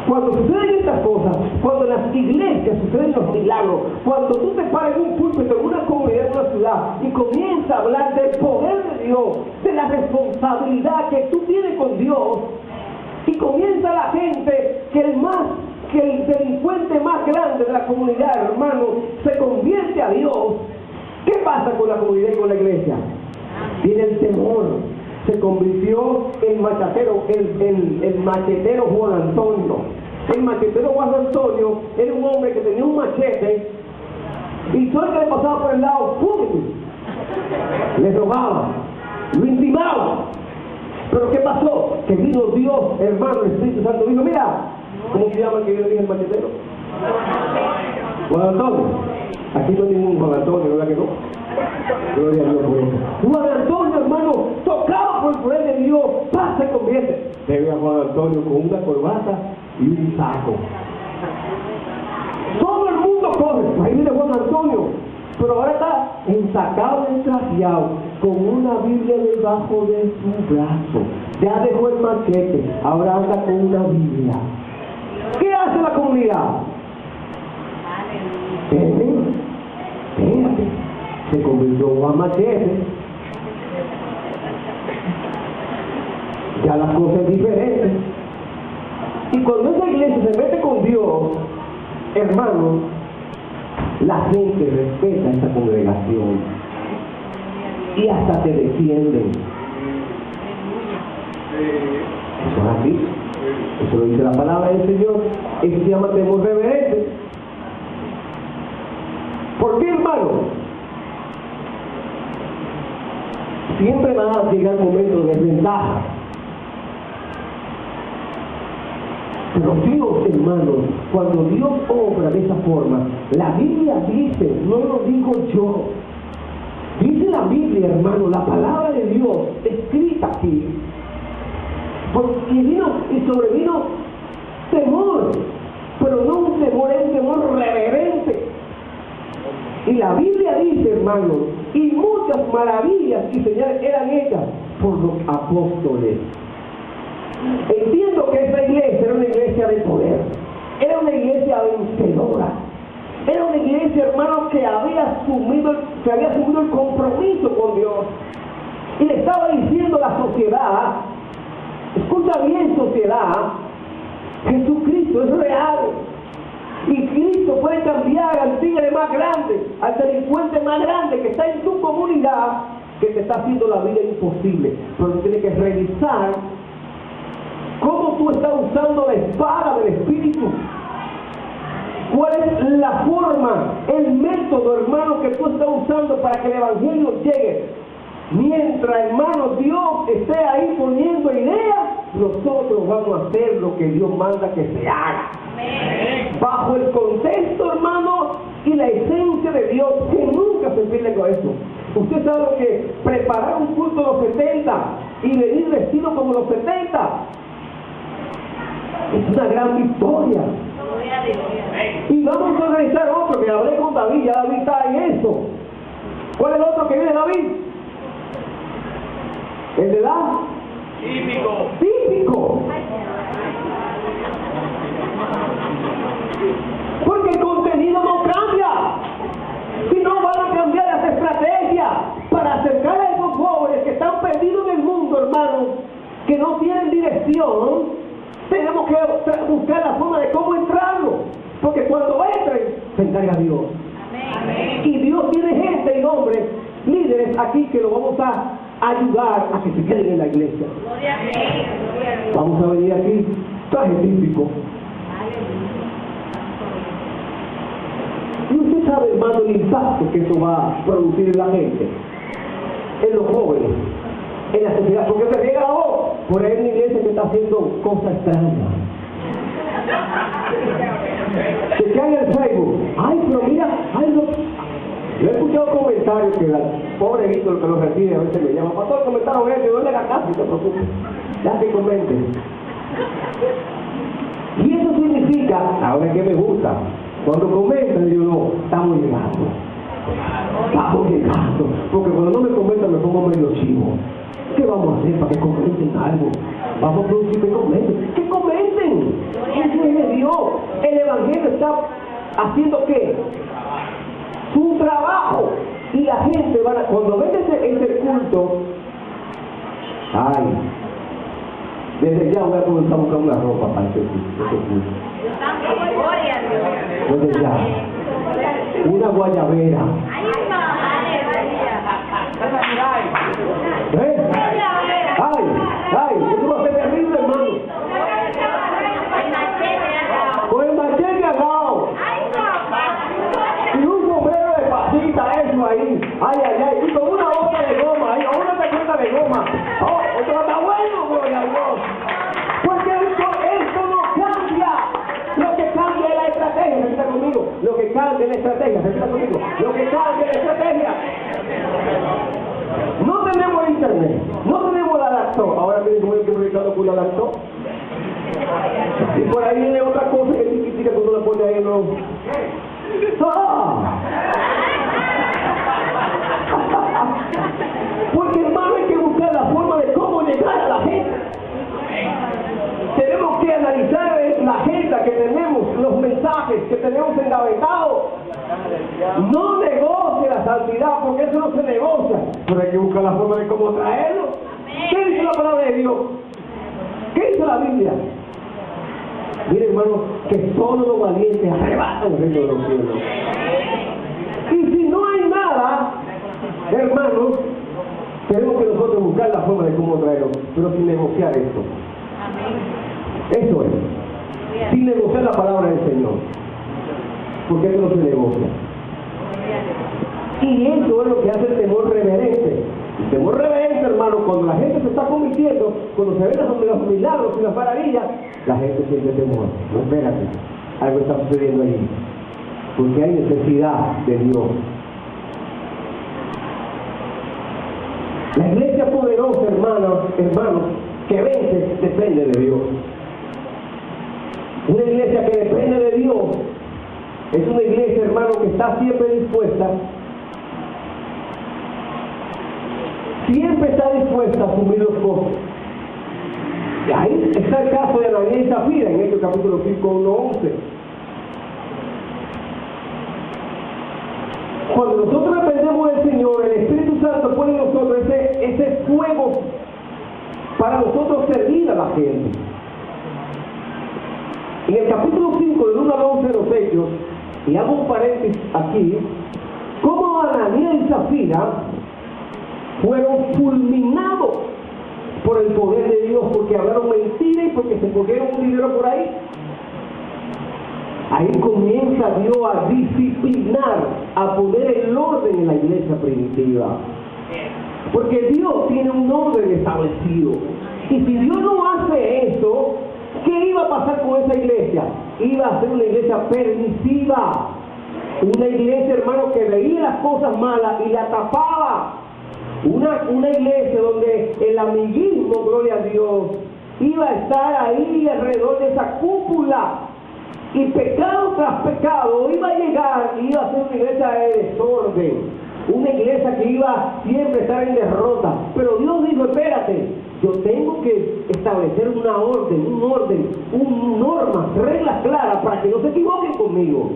Cuando suceden estas cosas, cuando en las iglesias suceden los milagros, cuando tú te paras en un púlpito en una comunidad, en una ciudad, y comienzas a hablar del poder de Dios, de la responsabilidad que tú tienes con Dios, y comienza la gente que el delincuente más grande de la comunidad, hermano, se convierte a Dios. ¿Qué pasa con la comunidad y con la iglesia? Viene el temor. Se convirtió en machetero, el machetero Juan Antonio. El machetero Juan Antonio era un hombre que tenía un machete y todo el que le pasaba por el lado, ¡pum!, le robaba, lo intimaba. Pero ¿qué pasó? Que vino Dios, hermano, el Espíritu Santo, dijo, mira, ¿cómo se llama el que yo le dije el machetero? Juan Antonio. Aquí no hay ningún Juan Antonio, ¿verdad que no? Gloria a Dios por eso. Juan Antonio, hermano, tocado por el poder de Dios, pasa y convierte. Se ve a Juan Antonio con una corbata y un saco. Todo el mundo mundo corre. Ahí viene Juan Antonio. Pero ahora está ensacado, entraciado, con una Biblia debajo de su brazo. Ya dejó el machete, ahora anda con una Biblia. ¿Qué hace la comunidad? Espérate, se convirtió en Juan Machete. Ya las cosas es diferente. Y cuando esa iglesia se mete con Dios, hermano, la gente respeta a esa congregación y hasta te defienden. Eso es así. Eso lo dice la palabra del Señor. Eso se llama temor reverente. ¿Por qué, hermano? Siempre van a llegar momentos de desventaja. Pero Dios, hermanos, cuando Dios obra de esa forma, la Biblia dice, no lo digo yo, dice la Biblia, hermano, la palabra de Dios escrita aquí, y sobrevino temor, pero no un temor, es un temor reverente. Y la Biblia dice, hermano, y muchas maravillas y señales eran hechas por los apóstoles. Entiendo que esa iglesia era una iglesia de poder, era una iglesia vencedora, era una iglesia, hermano, que había asumido el compromiso con Dios. Y le estaba diciendo a la sociedad, escucha bien, sociedad, Jesucristo es real. Y Cristo puede cambiar al tigre más grande, al delincuente más grande que está en tu comunidad, que te está haciendo la vida imposible. Pero tienes que revisar cómo tú estás usando la espada del Espíritu. ¿Cuál es la forma, el método, hermano, que tú estás usando para que el Evangelio llegue? Mientras, hermano, Dios esté ahí poniendo ideas, nosotros vamos a hacer lo que Dios manda que se haga. Bajo el contexto, hermano, y la esencia de Dios, que nunca se pierde con eso. Usted sabe lo que preparar un culto de los 70 y venir vestido como los 70 es una gran victoria. Y vamos a organizar otro, que hablé con David, ya David está en eso. ¿Cuál es el otro que viene, David? ¿El de la? Típico. Porque el contenido no cambia. Si no, van a cambiar las estrategias para acercar a esos jóvenes que están perdidos en el mundo, hermano, que no tienen dirección. Tenemos que buscar la forma de cómo entrarlo, porque cuando entren, se encarga Dios. Amén. Y Dios tiene gente y hombres, líderes aquí que lo vamos a ayudar a que se queden en la iglesia. Vamos a venir aquí, traje típico. Y usted sabe, hermano, el impacto que eso va a producir en la gente, en los jóvenes, en la sociedad, porque se riega la voz. Por ahí hay una iglesia que está haciendo cosas extrañas. Se cae en el Facebook. Ay, pero mira, ay, no. Yo he escuchado comentarios que el pobre Víctor que los recibe a veces me llama, pastor, comentaron eso, no le hagas caso, no te preocupes. Ya te comenten. Y eso significa, ahora que me gusta, cuando comentan, yo no, estamos llegando. Porque cuando no me comentan me pongo medio chivo. ¿Qué vamos a hacer para que comenten algo? Vamos a producir que comenten. ¡Que comenten! Eso es de Dios. El Evangelio está haciendo ¿qué? Su trabajo. Y la gente va a, cuando ven ese culto, ay, desde ya voy a comenzar a buscar una ropa para ese culto. Desde ya. Una guayabera. ¿Eh? Ay, eso va a ser terrible, hermano. Con el machete al lado. Y un sombrero de pasita, eso ahí. Ay. Y con una bota de goma, ahí, o una chaqueta de goma. Oh, esto está bueno, gloria a Dios. Porque esto no cambia. Lo que cambia es la estrategia, repita conmigo. Lo que cambia es la estrategia, repita conmigo. Lo que cambia es la estrategia. No tenemos internet, no tenemos la laptop. Ahora tienen como el que predicado con la laptop. Y por ahí viene otra cosa que es chiquitica que uno la pone ahí, ¿no? ¡Ah! Porque hermano, hay que buscar la forma de cómo llegar a la gente. Tenemos que analizar la agenda que tenemos, los mensajes que tenemos engavetados. No negocie la santidad, porque eso no se negocia, pero hay que buscar la forma de cómo traerlo. ¿Qué dice la palabra de Dios? ¿Qué dice la Biblia? Mire, hermano, que solo los valientes arrebatan el reino de los cielos. Y si no hay nada, hermanos, tenemos que nosotros buscar la forma de cómo traerlo, pero sin negociar esto. Eso es, sin negociar la palabra del Señor, porque esto no se negocia. Y eso es lo que hace el temor reverente. El temor reverente, hermano, cuando la gente se está convirtiendo, cuando se ven los milagros y las maravillas, la gente siente temor. No, espérate, algo está sucediendo allí, porque hay necesidad de Dios. La iglesia poderosa, hermanos, que vence, depende de Dios. Una iglesia que depende de Dios es una iglesia, hermano, que está siempre dispuesta, a asumir los costos. Y ahí está el caso de Ananías y Zafira en Hechos capítulo 5, 1, 11. Cuando nosotros dependemos del Señor, el Espíritu Santo pone en nosotros ese fuego para nosotros servir a la gente. En el capítulo 5, del 1 al 11 de los Hechos, y hago un paréntesis aquí, cómo Ananías y Zafira fueron fulminados por el poder de Dios, porque hablaron mentira y porque se cogieron un dinero por ahí. Ahí comienza Dios a disciplinar, a poner el orden en la iglesia primitiva. Porque Dios tiene un orden establecido. Y si Dios no hace eso, ¿qué iba a pasar con esa iglesia? Iba a ser una iglesia permisiva. Una iglesia, hermano, que veía las cosas malas y la tapaba. Una iglesia donde el amiguismo, gloria a Dios, iba a estar ahí alrededor de esa cúpula. Y pecado tras pecado iba a llegar y iba a ser una iglesia de desorden. Una iglesia que iba siempre a estar en derrota. Pero Dios dijo, espérate, yo tengo que establecer una normas, reglas claras para que no se equivoquen conmigo.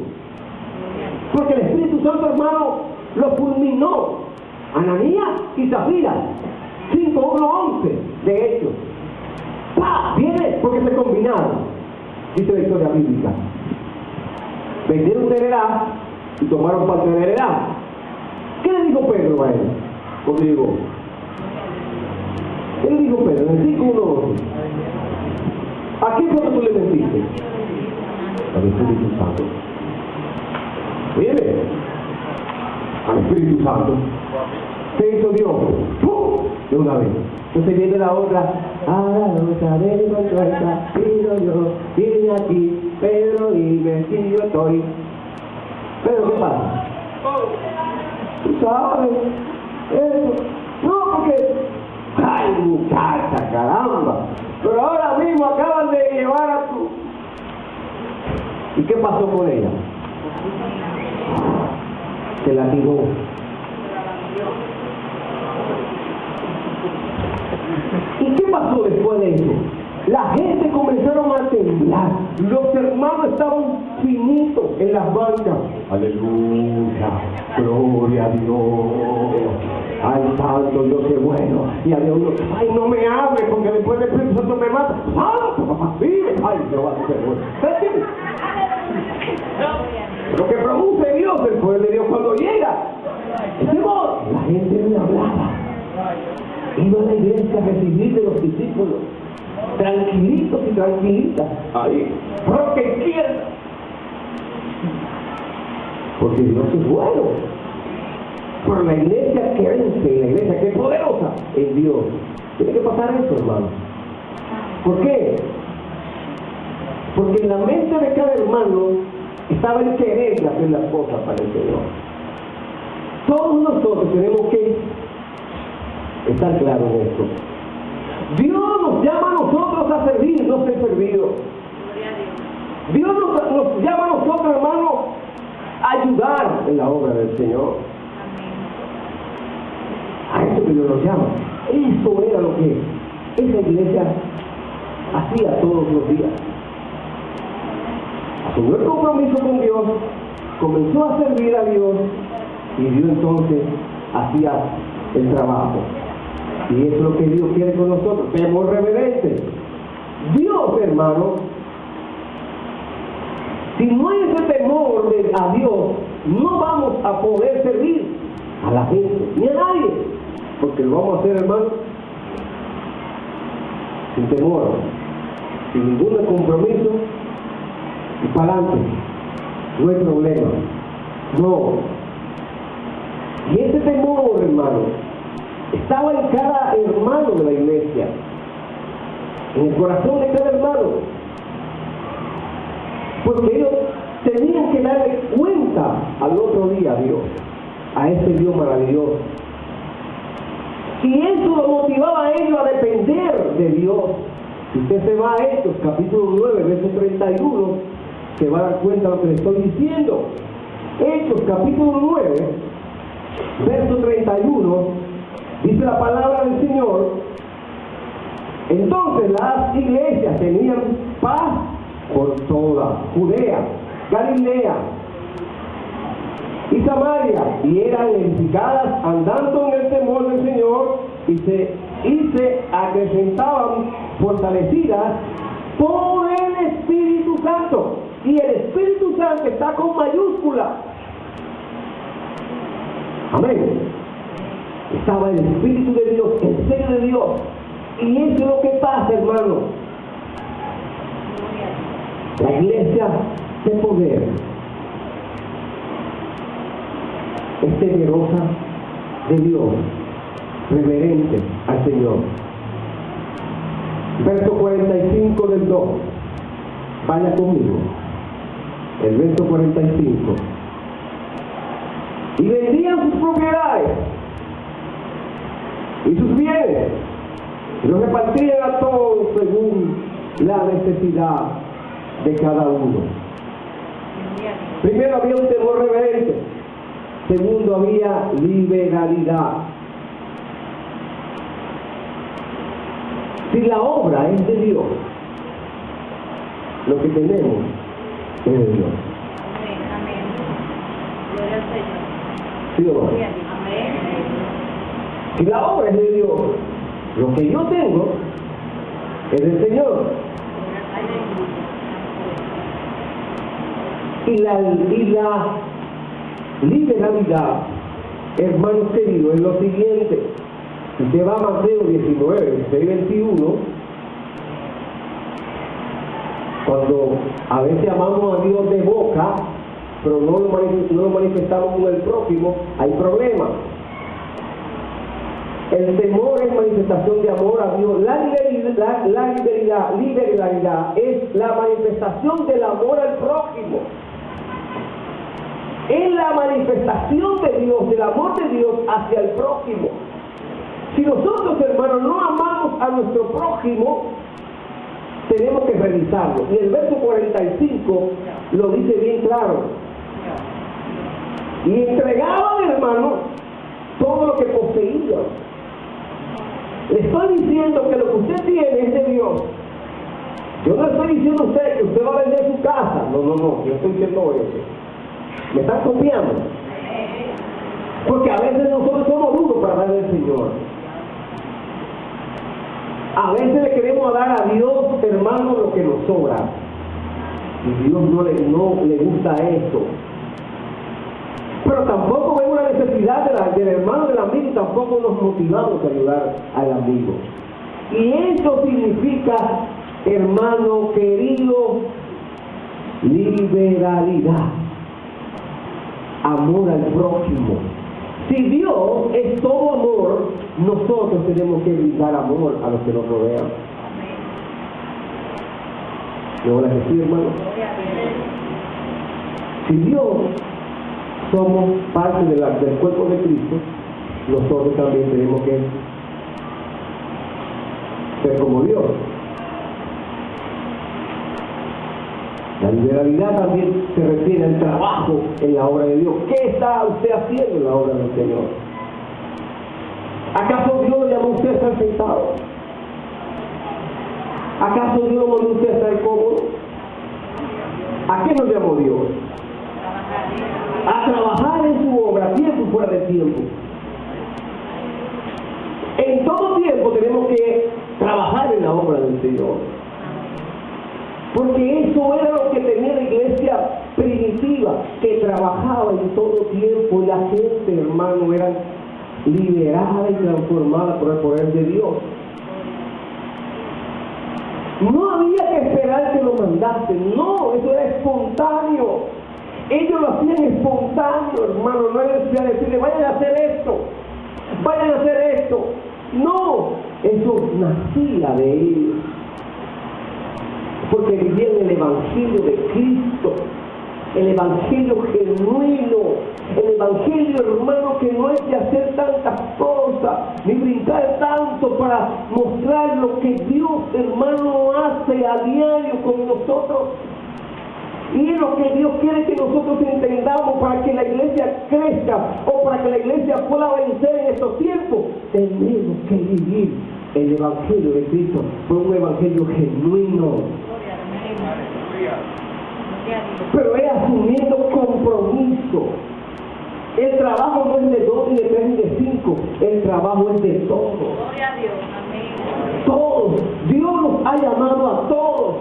Porque el Espíritu Santo, hermano, lo fulminó. Ananías y Zafira, 5, 1, 11, de hecho. ¡Pah! Viene porque se combinaron, dice la historia bíblica. Vendieron tenerá y tomaron parte de la heredad. ¿Qué le dijo Pedro a él? Conmigo. ¿Qué le dijo Pedro? En el 5, 1, 11. ¿A quién fue que tú le mentiste? Al Espíritu Santo. Mire, al Espíritu Santo. ¿Qué hizo Dios? ¡Pum! De una vez. Entonces viene la otra. Ahora no sabes cuánto está, pido yo, dime aquí, Pedro, dime si yo estoy. Pero ¿qué pasa? Tú sabes, eso. No, porque, ay muchacha, caramba. Pero ahora mismo acaban de llevar a tu. ¿Y qué pasó con ella? Se la tiró. ¿Y qué pasó después de eso? La gente comenzaron a temblar. Los hermanos estaban finitos en las bancas. Aleluya, gloria a Dios. Ay, santo, Dios es bueno. Y a Dios, ay, no me hable porque después del Espíritu Santo me mata. Santo, papá, vive. Ay, Jehová, Dios es bueno. ¿Entiendes? Lo que produce Dios, el poder de Dios cuando llega. La gente me hablaba. Iba a la iglesia a recibir de los discípulos, tranquilitos y tranquilitas, ahí, porque quieren. Porque Dios es bueno. Pero la iglesia que vence, la iglesia que es poderosa, es Dios. Tiene que pasar eso, hermano. ¿Por qué? Porque en la mente de cada hermano estaba el querer hacer las cosas para el Señor. Todos nosotros tenemos que estar claros en esto. Dios nos llama a nosotros a servir, no ser servidos. Dios nos llama a nosotros, hermano, ayudar en la obra del Señor. A eso que Dios nos llama. Eso era lo que esa iglesia hacía todos los días. Asumió el compromiso con Dios, comenzó a servir a Dios y Dios entonces hacía el trabajo. Y eso es lo que Dios quiere con nosotros, temor reverente. Dios, hermano, si no hay ese temor a Dios, no vamos a poder servir a la gente, ni a nadie, porque lo vamos a hacer, hermano, sin temor, sin ningún compromiso, y para adelante, no hay problema. No. Y ese temor, hermano, estaba en cada hermano de la iglesia, en el corazón de cada hermano, porque ellos tenían que darle cuenta al otro día a Dios, a ese Dios maravilloso. Y eso lo motivaba a ellos a depender de Dios. Si usted se va a Hechos, capítulo 9, verso 31, se va a dar cuenta de lo que le estoy diciendo. Hechos, capítulo 9, verso 31, dice la palabra del Señor: entonces las iglesias tenían paz por toda Judea, Galilea y Samaria, y eran edificadas andando en el temor del Señor, y se acrecentaban fortalecidas por el Espíritu Santo. Y el Espíritu Santo está con mayúscula. Amén. Estaba el Espíritu de Dios, el sello de Dios. Y eso es lo que pasa, hermano. La iglesia de poder es temerosa de Dios, reverente al Señor. Verso 45 del 2. Vaya conmigo. El verso 45. Y vendían sus propiedades y sus bienes, y los repartían a todos según la necesidad de cada uno. Primero había un temor reverente. Segundo, había liberalidad. Si la obra es de Dios, lo que tenemos es de Dios. Amén. Gloria al Señor. ¿Sí o no? Amén. Si la obra es de Dios, lo que yo tengo es del Señor. Y la liberalidad, hermanos queridos, es lo siguiente. Si usted va a Mateo 19, 16, 21, cuando a veces amamos a Dios de boca, pero no lo manifestamos con el prójimo, hay problemas. El temor es manifestación de amor a Dios. La liberalidad es la manifestación del amor al prójimo. Es la manifestación de Dios, del amor de Dios hacia el prójimo. Si nosotros, hermanos, no amamos a nuestro prójimo, tenemos que revisarlo. Y el verso 45 lo dice bien claro. Y entregaban, hermano, todo lo que poseía. Le estoy diciendo que lo que usted tiene es de Dios. Yo no estoy diciendo a usted que usted va a vender su casa. No, yo estoy diciendo eso. ¿Me están copiando? Porque a veces nosotros somos duros para darle al Señor. A veces le queremos dar a Dios, hermano, lo que nos sobra. Y Dios no le gusta eso. Pero tampoco vemos la necesidad del hermano, del amigo, y tampoco nos motivamos a ayudar al amigo. Y eso significa, hermano querido, liberalidad, amor al prójimo. Si Dios es todo amor, nosotros tenemos que brindar amor a los que nos rodean. ¿No la que sí, hermano? Si Dios somos parte del cuerpo de Cristo, nosotros también tenemos que ser como Dios. La liberalidad también se refiere al trabajo en la obra de Dios. ¿Qué está usted haciendo en la obra del Señor? ¿Acaso Dios le llamó a usted a estar sentado? ¿Acaso Dios lo mandó a usted a estar cómodo? ¿A qué nos llamó Dios? A trabajar en su obra, tiempo y fuera de tiempo. En todo tiempo tenemos que trabajar en la obra del Señor. Porque eso era lo que tenía la iglesia primitiva, que trabajaba en todo tiempo, y la gente, hermano, era liberada y transformada por el poder de Dios. No había que esperar que lo mandasen, no, eso era espontáneo. Ellos lo hacían espontáneo, hermano, no era necesidad de decirle, vayan a hacer esto, vayan a hacer esto. No, eso nacía de ellos. Porque vivían el Evangelio de Cristo, el Evangelio genuino, el Evangelio, hermano, que no es de hacer tantas cosas, ni brincar tanto para mostrar lo que Dios, hermano, hace a diario con nosotros. Y es lo que Dios quiere que nosotros entendamos para que la iglesia crezca o para que la iglesia pueda vencer en estos tiempos. Tenemos que vivir el Evangelio de Cristo. Fue un Evangelio genuino. Pero es asumiendo compromiso. El trabajo no es de 2, ni de 3, ni de 5. El trabajo es de todos. Gloria a Dios. Amén. Todos. Dios nos ha llamado a todos.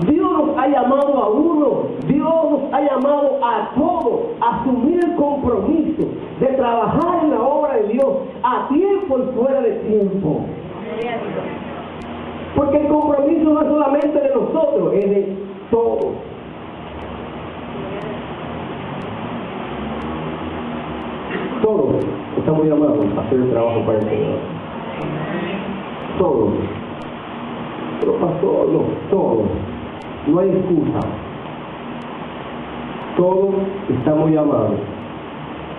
Dios nos ha llamado a uno. Dios nos ha llamado a todos a asumir el compromiso de trabajar en la obra de Dios a tiempo y fuera de tiempo. Gloria a Dios. Porque el compromiso no es solamente de nosotros, es de todos. Todos estamos llamados a hacer el trabajo para el Señor. Todos. Pero pastor, no, todos. No hay excusa. Todos estamos llamados.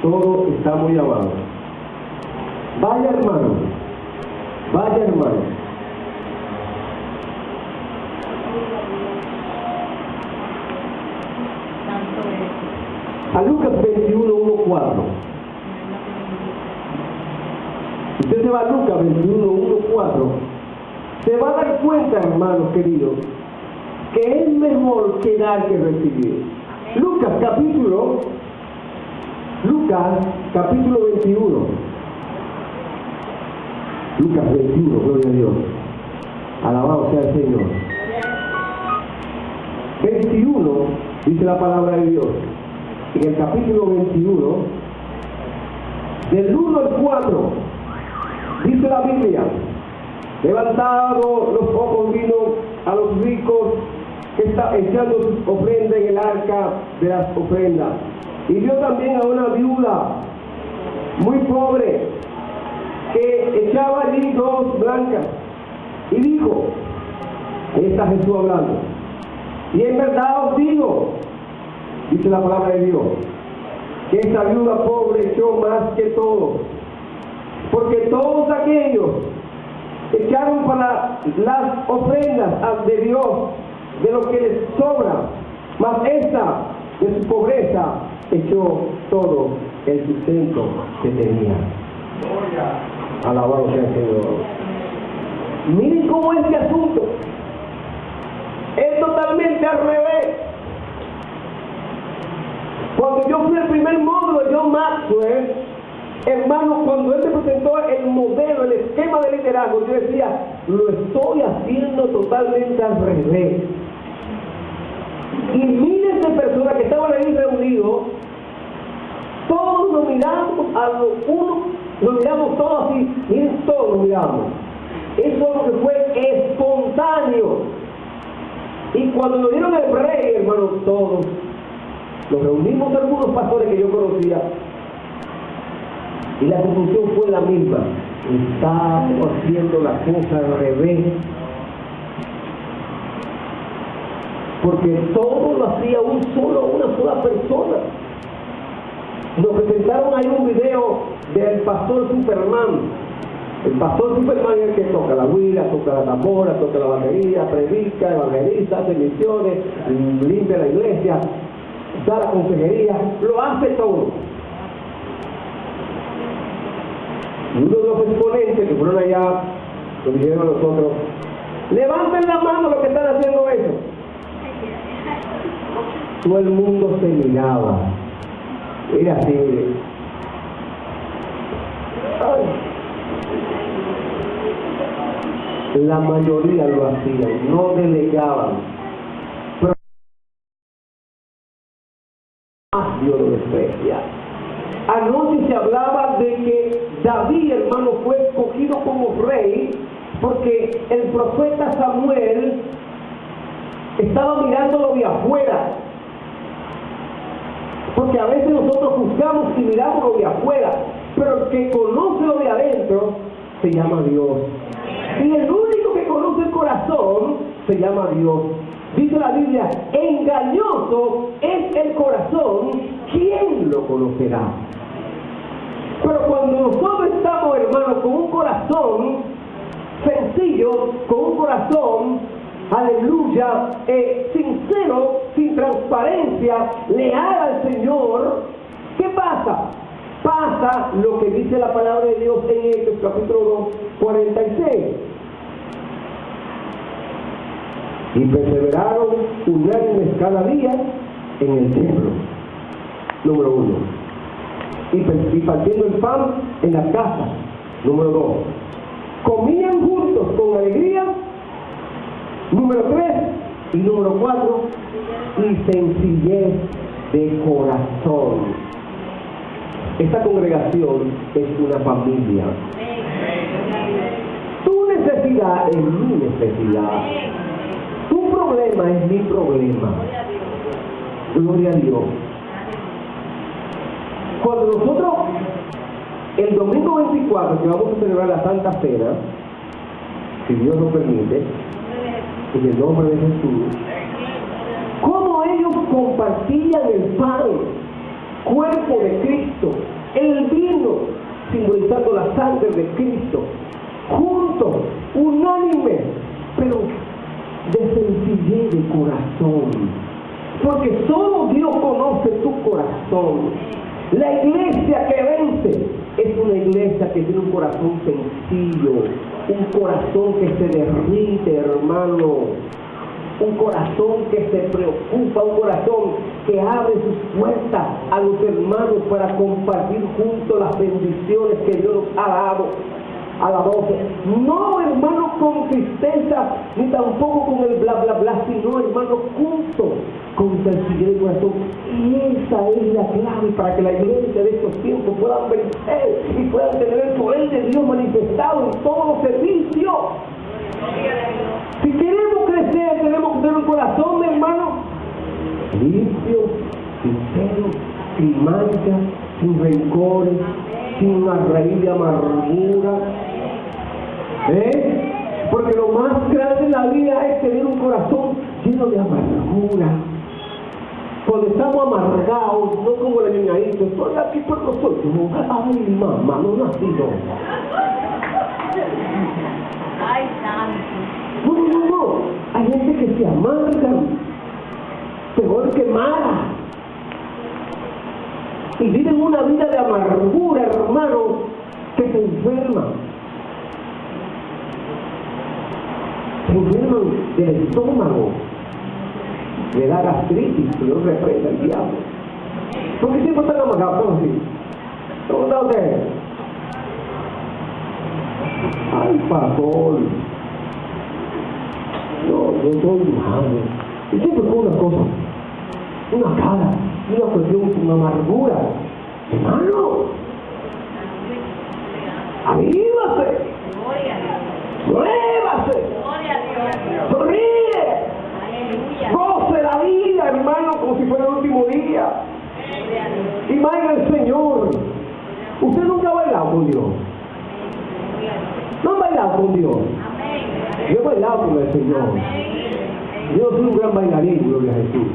Todos estamos llamados. Vaya hermano. Vaya hermano. A Lucas 21:1-4. Usted se va a Lucas 21:1-4. Se va a dar cuenta, hermanos queridos, que es mejor que dar que recibir. Lucas capítulo 21. Lucas 21, gloria a Dios. Alabado sea el Señor. 21, dice la palabra de Dios. En el capítulo 21, del 1 al 4, dice la Biblia: levantado los ojos vino a los ricos que está echando sus ofrendas en el arca de las ofrendas, y vio también a una viuda muy pobre que echaba allí 2 blancas, y dijo, ahí está Jesús hablando, y en verdad os digo, dice la palabra de Dios, que esa viuda pobre echó más que todos, porque todos aquellos echaron para las ofrendas de Dios de lo que les sobra, mas esta de su pobreza echó todo el sustento que tenía. Alabado sea el Señor. Miren cómo es este asunto es totalmente al revés. Cuando yo fui al primer módulo de John Maxwell, hermano, cuando él me presentó el modelo, el esquema de liderazgo, yo decía, lo estoy haciendo totalmente al revés. Y miles de personas que estaban ahí reunidos, todos nos miramos a lo uno, nos miramos todos así, miren, todos nos miramos. Eso es lo que fue espontáneo. Y cuando nos dieron el rey, hermano, todos nos reunimos algunos pastores que yo conocía, y la conclusión fue la misma: estamos haciendo la cosa al revés, porque todo lo hacía una sola persona. Nos presentaron ahí un video del pastor Superman. El pastor Superman es el que toca la huila, toca la tambora, toca la batería, predica, evangeliza, hace misiones, limpia la iglesia, da la consejería, lo hace todo. Y uno de los exponentes que fueron allá, lo dijeron a nosotros, levanten la mano los que están haciendo eso. Todo el mundo se miraba. Era así, mire. La mayoría lo hacían, no delegaban. Pero más Dios lo desprecia. Anoche se hablaba de que David, hermano, fue escogido como rey porque el profeta Samuel estaba mirándolo de afuera. Porque a veces nosotros juzgamos y miramos lo de afuera, pero el que conoce lo de adentro se llama Dios. Y el único que conoce el corazón se llama Dios. Dice la Biblia, engañoso es el corazón, ¿quién lo conocerá? Pero cuando nosotros estamos, hermanos, con un corazón sencillo, con un corazón, aleluya, sincero, sin transparencia, leal al Señor, ¿qué pasa? Pasa lo que dice la palabra de Dios en Hechos capítulo 46. Y perseveraron unánimes cada día en el templo, número 1. Y partiendo el pan en las casas, número 2. Comían juntos con alegría, número 3. Y número 4, y sencillez de corazón. Esta congregación es una familia. Tu necesidad es mi necesidad. Tu problema es mi problema. Gloria a Dios. Cuando nosotros, el domingo 24, que vamos a celebrar la Santa Cena, si Dios nos permite, en el nombre de Jesús, cómo ellos compartían el pan, cuerpo de Cristo, el vino, simbolizando la sangre de Cristo, juntos, unánimes, pero de sencillez de corazón, porque solo Dios conoce tu corazón. La iglesia que vence es una iglesia que tiene un corazón sencillo, un corazón que se derrite, hermano, un corazón que se preocupa, un corazón que abre sus puertas a los hermanos para compartir juntos las bendiciones que Dios nos ha dado. A la voz, no, hermanos, con tristeza, ni tampoco con el bla bla bla, sino, hermanos, juntos, con sencillez de corazón. Y esa es la clave para que la iglesia de estos tiempos puedan vencer y puedan tener el poder de Dios manifestado en todos los servicios. Si queremos crecer, tenemos que tener un corazón, hermano, limpio, sincero, sin mancha, sin rencores, sin una raíz de amargura. Porque lo más grande en la vida es tener un corazón lleno de amargura. Cuando estamos amargados, no como la niñadita, estoy aquí por nosotros. Ay, mamá, no nací yo. Ay, santo. No. Hay gente que se amarga, peor que mala. Y viven una vida de amargura, hermano, que se enferma. Se enferman del estómago, le da gastritis, Dios reprenda el diablo. Porque siempre están amargados, ¿cómo así? ¿Cómo está usted? Ay, pastor. Yo estoy malo. Y siempre con una cosa, una cara, una cuestión, una amargura. Hermano, avívase, muévase, sonríe, goce la vida, hermano, como si fuera el último día. Y vaya al Señor. Usted nunca ha bailado con Dios. No ha bailado con Dios. Yo he bailado con el Señor. Yo soy un gran bailarín, gloria a Jesús.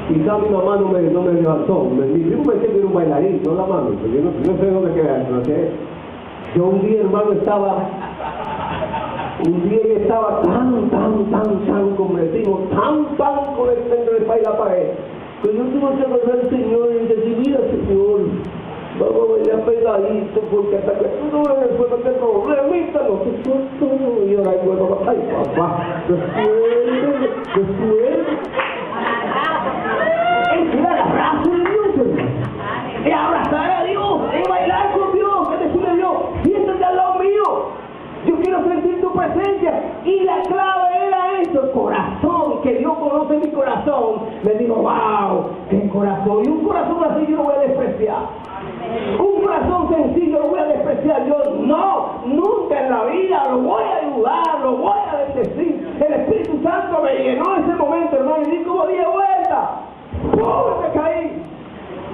Quizá mi mamá no me levantó. Yo pensé que era un bailarín, no la mano. Yo no sé dónde queda eso. Yo un día, hermano, estaba Un día yo estaba tan, como decimos, tan con el centro de la pared, que yo tuve que ver al Señor y decir, mira, Señor, vamos a bailar pegadito, porque hasta que tú no ves después de problemita, no te suelto. Y ahora yo, ay, papá, después. Es el abrazo de Dios, hermano. Es abrazar a Dios, es bailar con Dios, es decirle a Dios, siéntate al lado mío. Yo quiero sentir tu presencia. Y la clave era eso, el corazón, que Dios conoce mi corazón. Me dijo, wow, qué corazón. Y un corazón así yo lo voy a despreciar. Un corazón sencillo lo voy a despreciar. Yo no, nunca en la vida lo voy a ayudar, lo voy a bendecir. El Espíritu Santo me llenó en ese momento, hermano, y di como 10 vueltas. ¡Pum! Me caí.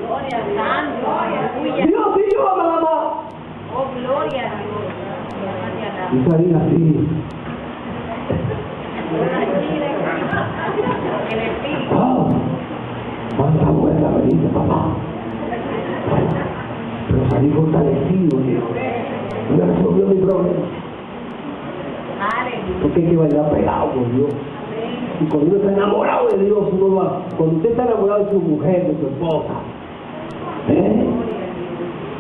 Gloria a Dios. Dios y yo, mamá. Oh, gloria a Dios. Y salí así. ¡Wow! ¿Cuántas vueltas me dice, papá? Pero salí fortalecido, Dios. Me resolvió mi problema. Porque hay que bailar pegado con Dios. Y cuando uno está enamorado de Dios, uno va. Cuando usted está enamorado de su mujer, de su esposa,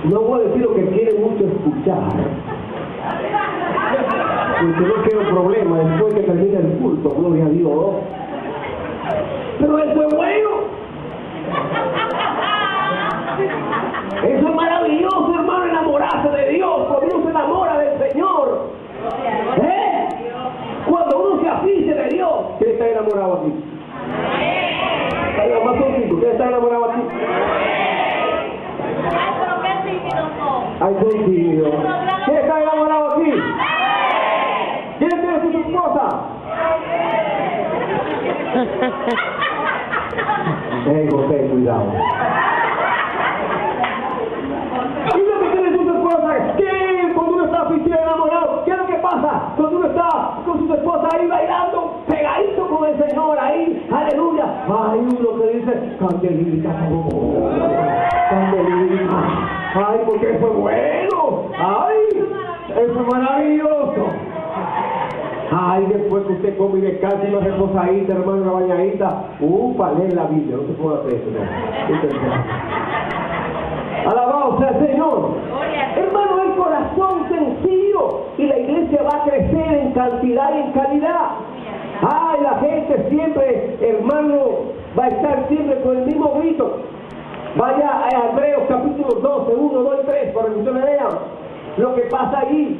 no voy a decir lo que quiere mucho escuchar. Porque no quiero problema después que termine el culto, gloria a Dios. Pero eso es bueno. Eso es maravilloso, hermano, enamorarse de Dios. Cuando uno se enamora del Señor. Cuando uno se asiste de Dios. ¿Quién está enamorado aquí? Hay más son 5. ¿Quién está enamorado aquí? Hay son tímidos. ¿Quién está enamorado aquí? ¿Quién tiene su esposa? José, cuidado. ¿Y lo que tiene su esposa? ¿Qué? Cuando uno está así enamorado, ¿qué es lo que pasa? Cuando uno está con su esposa ahí bailando, pegadito con el Señor ahí, aleluya. Hay uno que dice, Candelita, Candelita. Ay, porque eso es bueno. Ay, eso es maravilloso. Ay, después que usted come y descansa una reposadita, hermano, una bañadita. Lee la Biblia, no se puede hacer eso, no. Alabado sea el Señor. Hermano, el corazón sencillo y la iglesia va a crecer en cantidad y en calidad. Ay, la gente siempre, hermano, va a estar siempre con el mismo grito. Vaya a Hebreos capítulo 12, 1, 2 y 3, para que ustedes vean lo que pasa allí.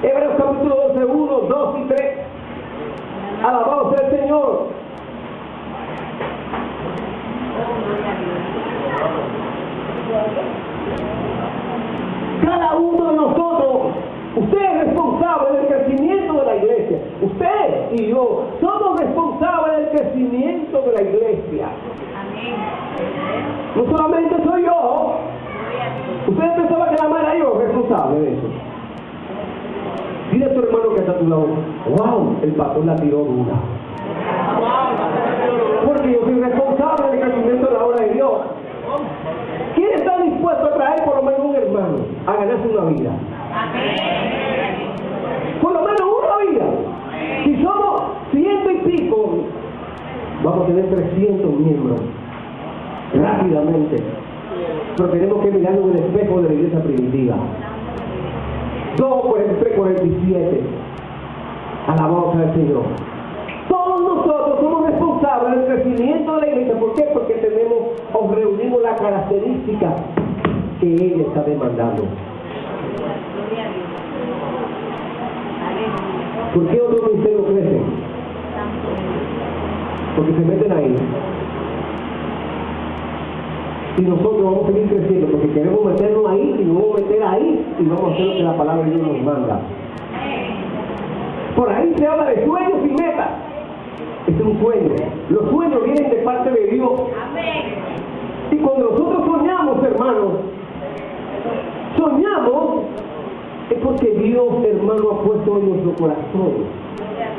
Hebreos capítulo 12, 1, 2 y 3. Alabado sea el Señor. Cada uno de nosotros, usted es responsable del crecimiento de la iglesia. Usted y yo somos responsables del crecimiento de la iglesia. No solamente soy yo. Usted pensaba que la madre era yo responsable de eso. Dile a tu hermano que está a tu lado, wow, el pastor la tiró dura. Porque yo soy responsable del crecimiento de la obra de Dios. ¿Quién está dispuesto a traer por lo menos un hermano a ganarse una vida? Por lo menos una vida. Si somos 100 y pico, vamos a tener 300 miembros rápidamente. Pero tenemos que mirar en el espejo de la iglesia primitiva. 2:43-47. Alabado sea el Señor. Todos nosotros somos responsables del crecimiento de la iglesia. ¿Por qué? Porque tenemos o reunimos las características que ella está demandando. ¿Por qué otros ministerios crecen? Porque se meten ahí. Y nosotros vamos a seguir creciendo porque queremos meternos ahí y nos vamos a meter ahí y vamos a hacer lo que la palabra de Dios nos manda. Por ahí se habla de sueños y metas. Es un sueño. Los sueños vienen de parte de Dios. Y cuando nosotros soñamos, hermanos, soñamos es porque Dios, hermano, ha puesto en nuestro corazón.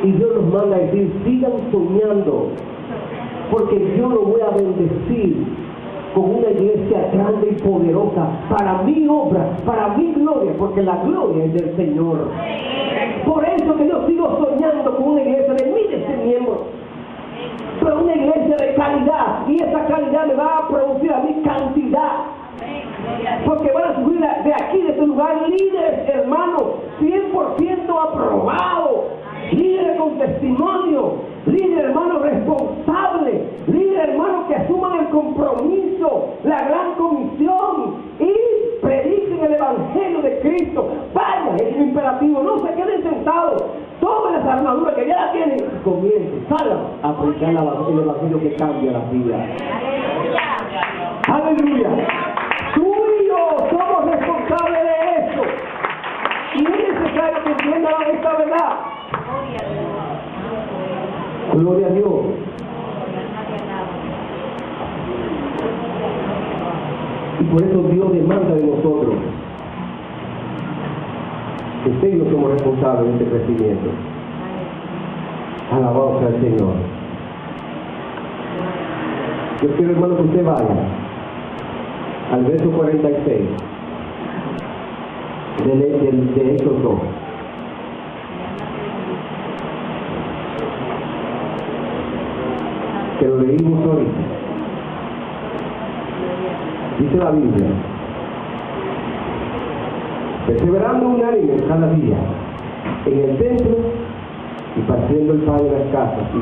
Y Dios nos manda a decir, sigan soñando, porque yo lo voy a bendecir con una iglesia grande y poderosa para mi obra, para mi gloria, porque la gloria es del Señor. Por asuman el compromiso, la gran comisión y prediquen el Evangelio de Cristo. Vaya, es un imperativo, no se queden sentados, tomen las armaduras que ya la tienen y comiencen, salgan a predicar el Evangelio que cambia la vida. Aleluya. Tú y yo somos responsables de eso. Y es necesario que entiendan esta verdad. Gloria a Dios. Y por eso Dios demanda de nosotros que usted y yo somos responsables de este crecimiento. Alabado sea el Señor. Yo quiero, hermano, que usted vaya al verso 46 de Hechos 2. Que lo leímos ahorita. Dice la Biblia: perseverando unánime cada día en el templo y partiendo el pan en las casas y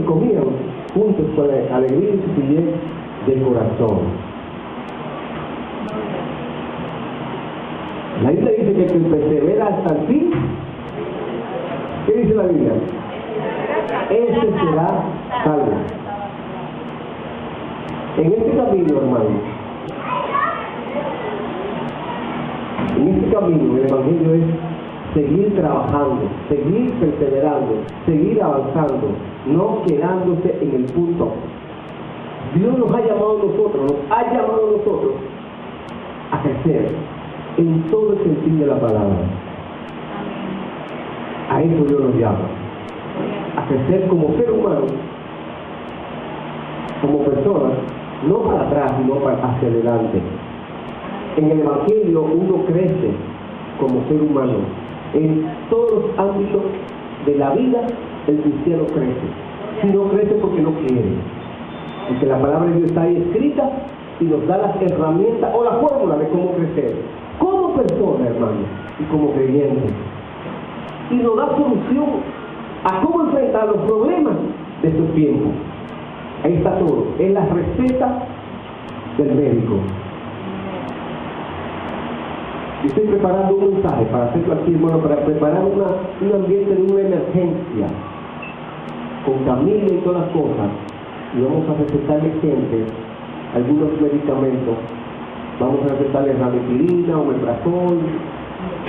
comían juntos con alegría y sencillez del corazón. La Biblia dice que el que persevera hasta el fin, ¿qué dice la Biblia? Ese será salvo. En este camino, hermano, en este camino el Evangelio es seguir trabajando, seguir perseverando, seguir avanzando, no quedándose en el punto. Dios nos ha llamado a nosotros, a crecer en todo el sentido de la palabra. A eso Dios nos llama, a crecer como ser humano, como persona, no para atrás, sino hacia adelante. En el Evangelio uno crece como ser humano. En todos los ámbitos de la vida, el cristiano crece. Si no crece porque no quiere. Porque la palabra de Dios está ahí escrita y nos da las herramientas o la fórmula de cómo crecer. Como persona, hermano, y como creyente. Y nos da solución a cómo enfrentar los problemas de estos tiempos. Ahí está todo. Es la receta del médico. Yo estoy preparando un mensaje para hacerlo aquí, hermano, para preparar un ambiente de una emergencia con familia y todas las cosas. Y vamos a recetarle gente algunos medicamentos. Vamos a recetarle ranitidina, omeprazol.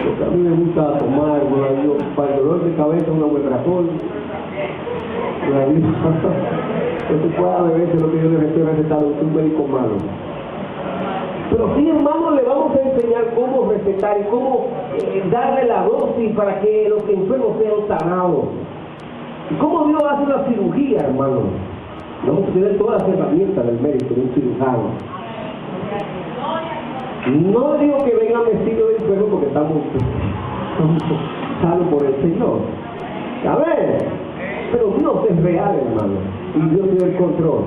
Porque a mí me gusta tomar, bueno, para el dolor de cabeza, un omeprazol. No se puede beberse lo que yo le estoy recetando, es un médico malo. Pero sí, hermano, le vamos a enseñar cómo recetar y cómo darle la dosis para que los enfermos sean sanados. Y cómo Dios hace una cirugía, hermano. Vamos a tener todas las herramientas del médico, de un cirujano. No digo que venga vestido de enfermo porque estamos sanos por el Señor. A ver, pero Dios es real, hermano. Y Dios tiene el control.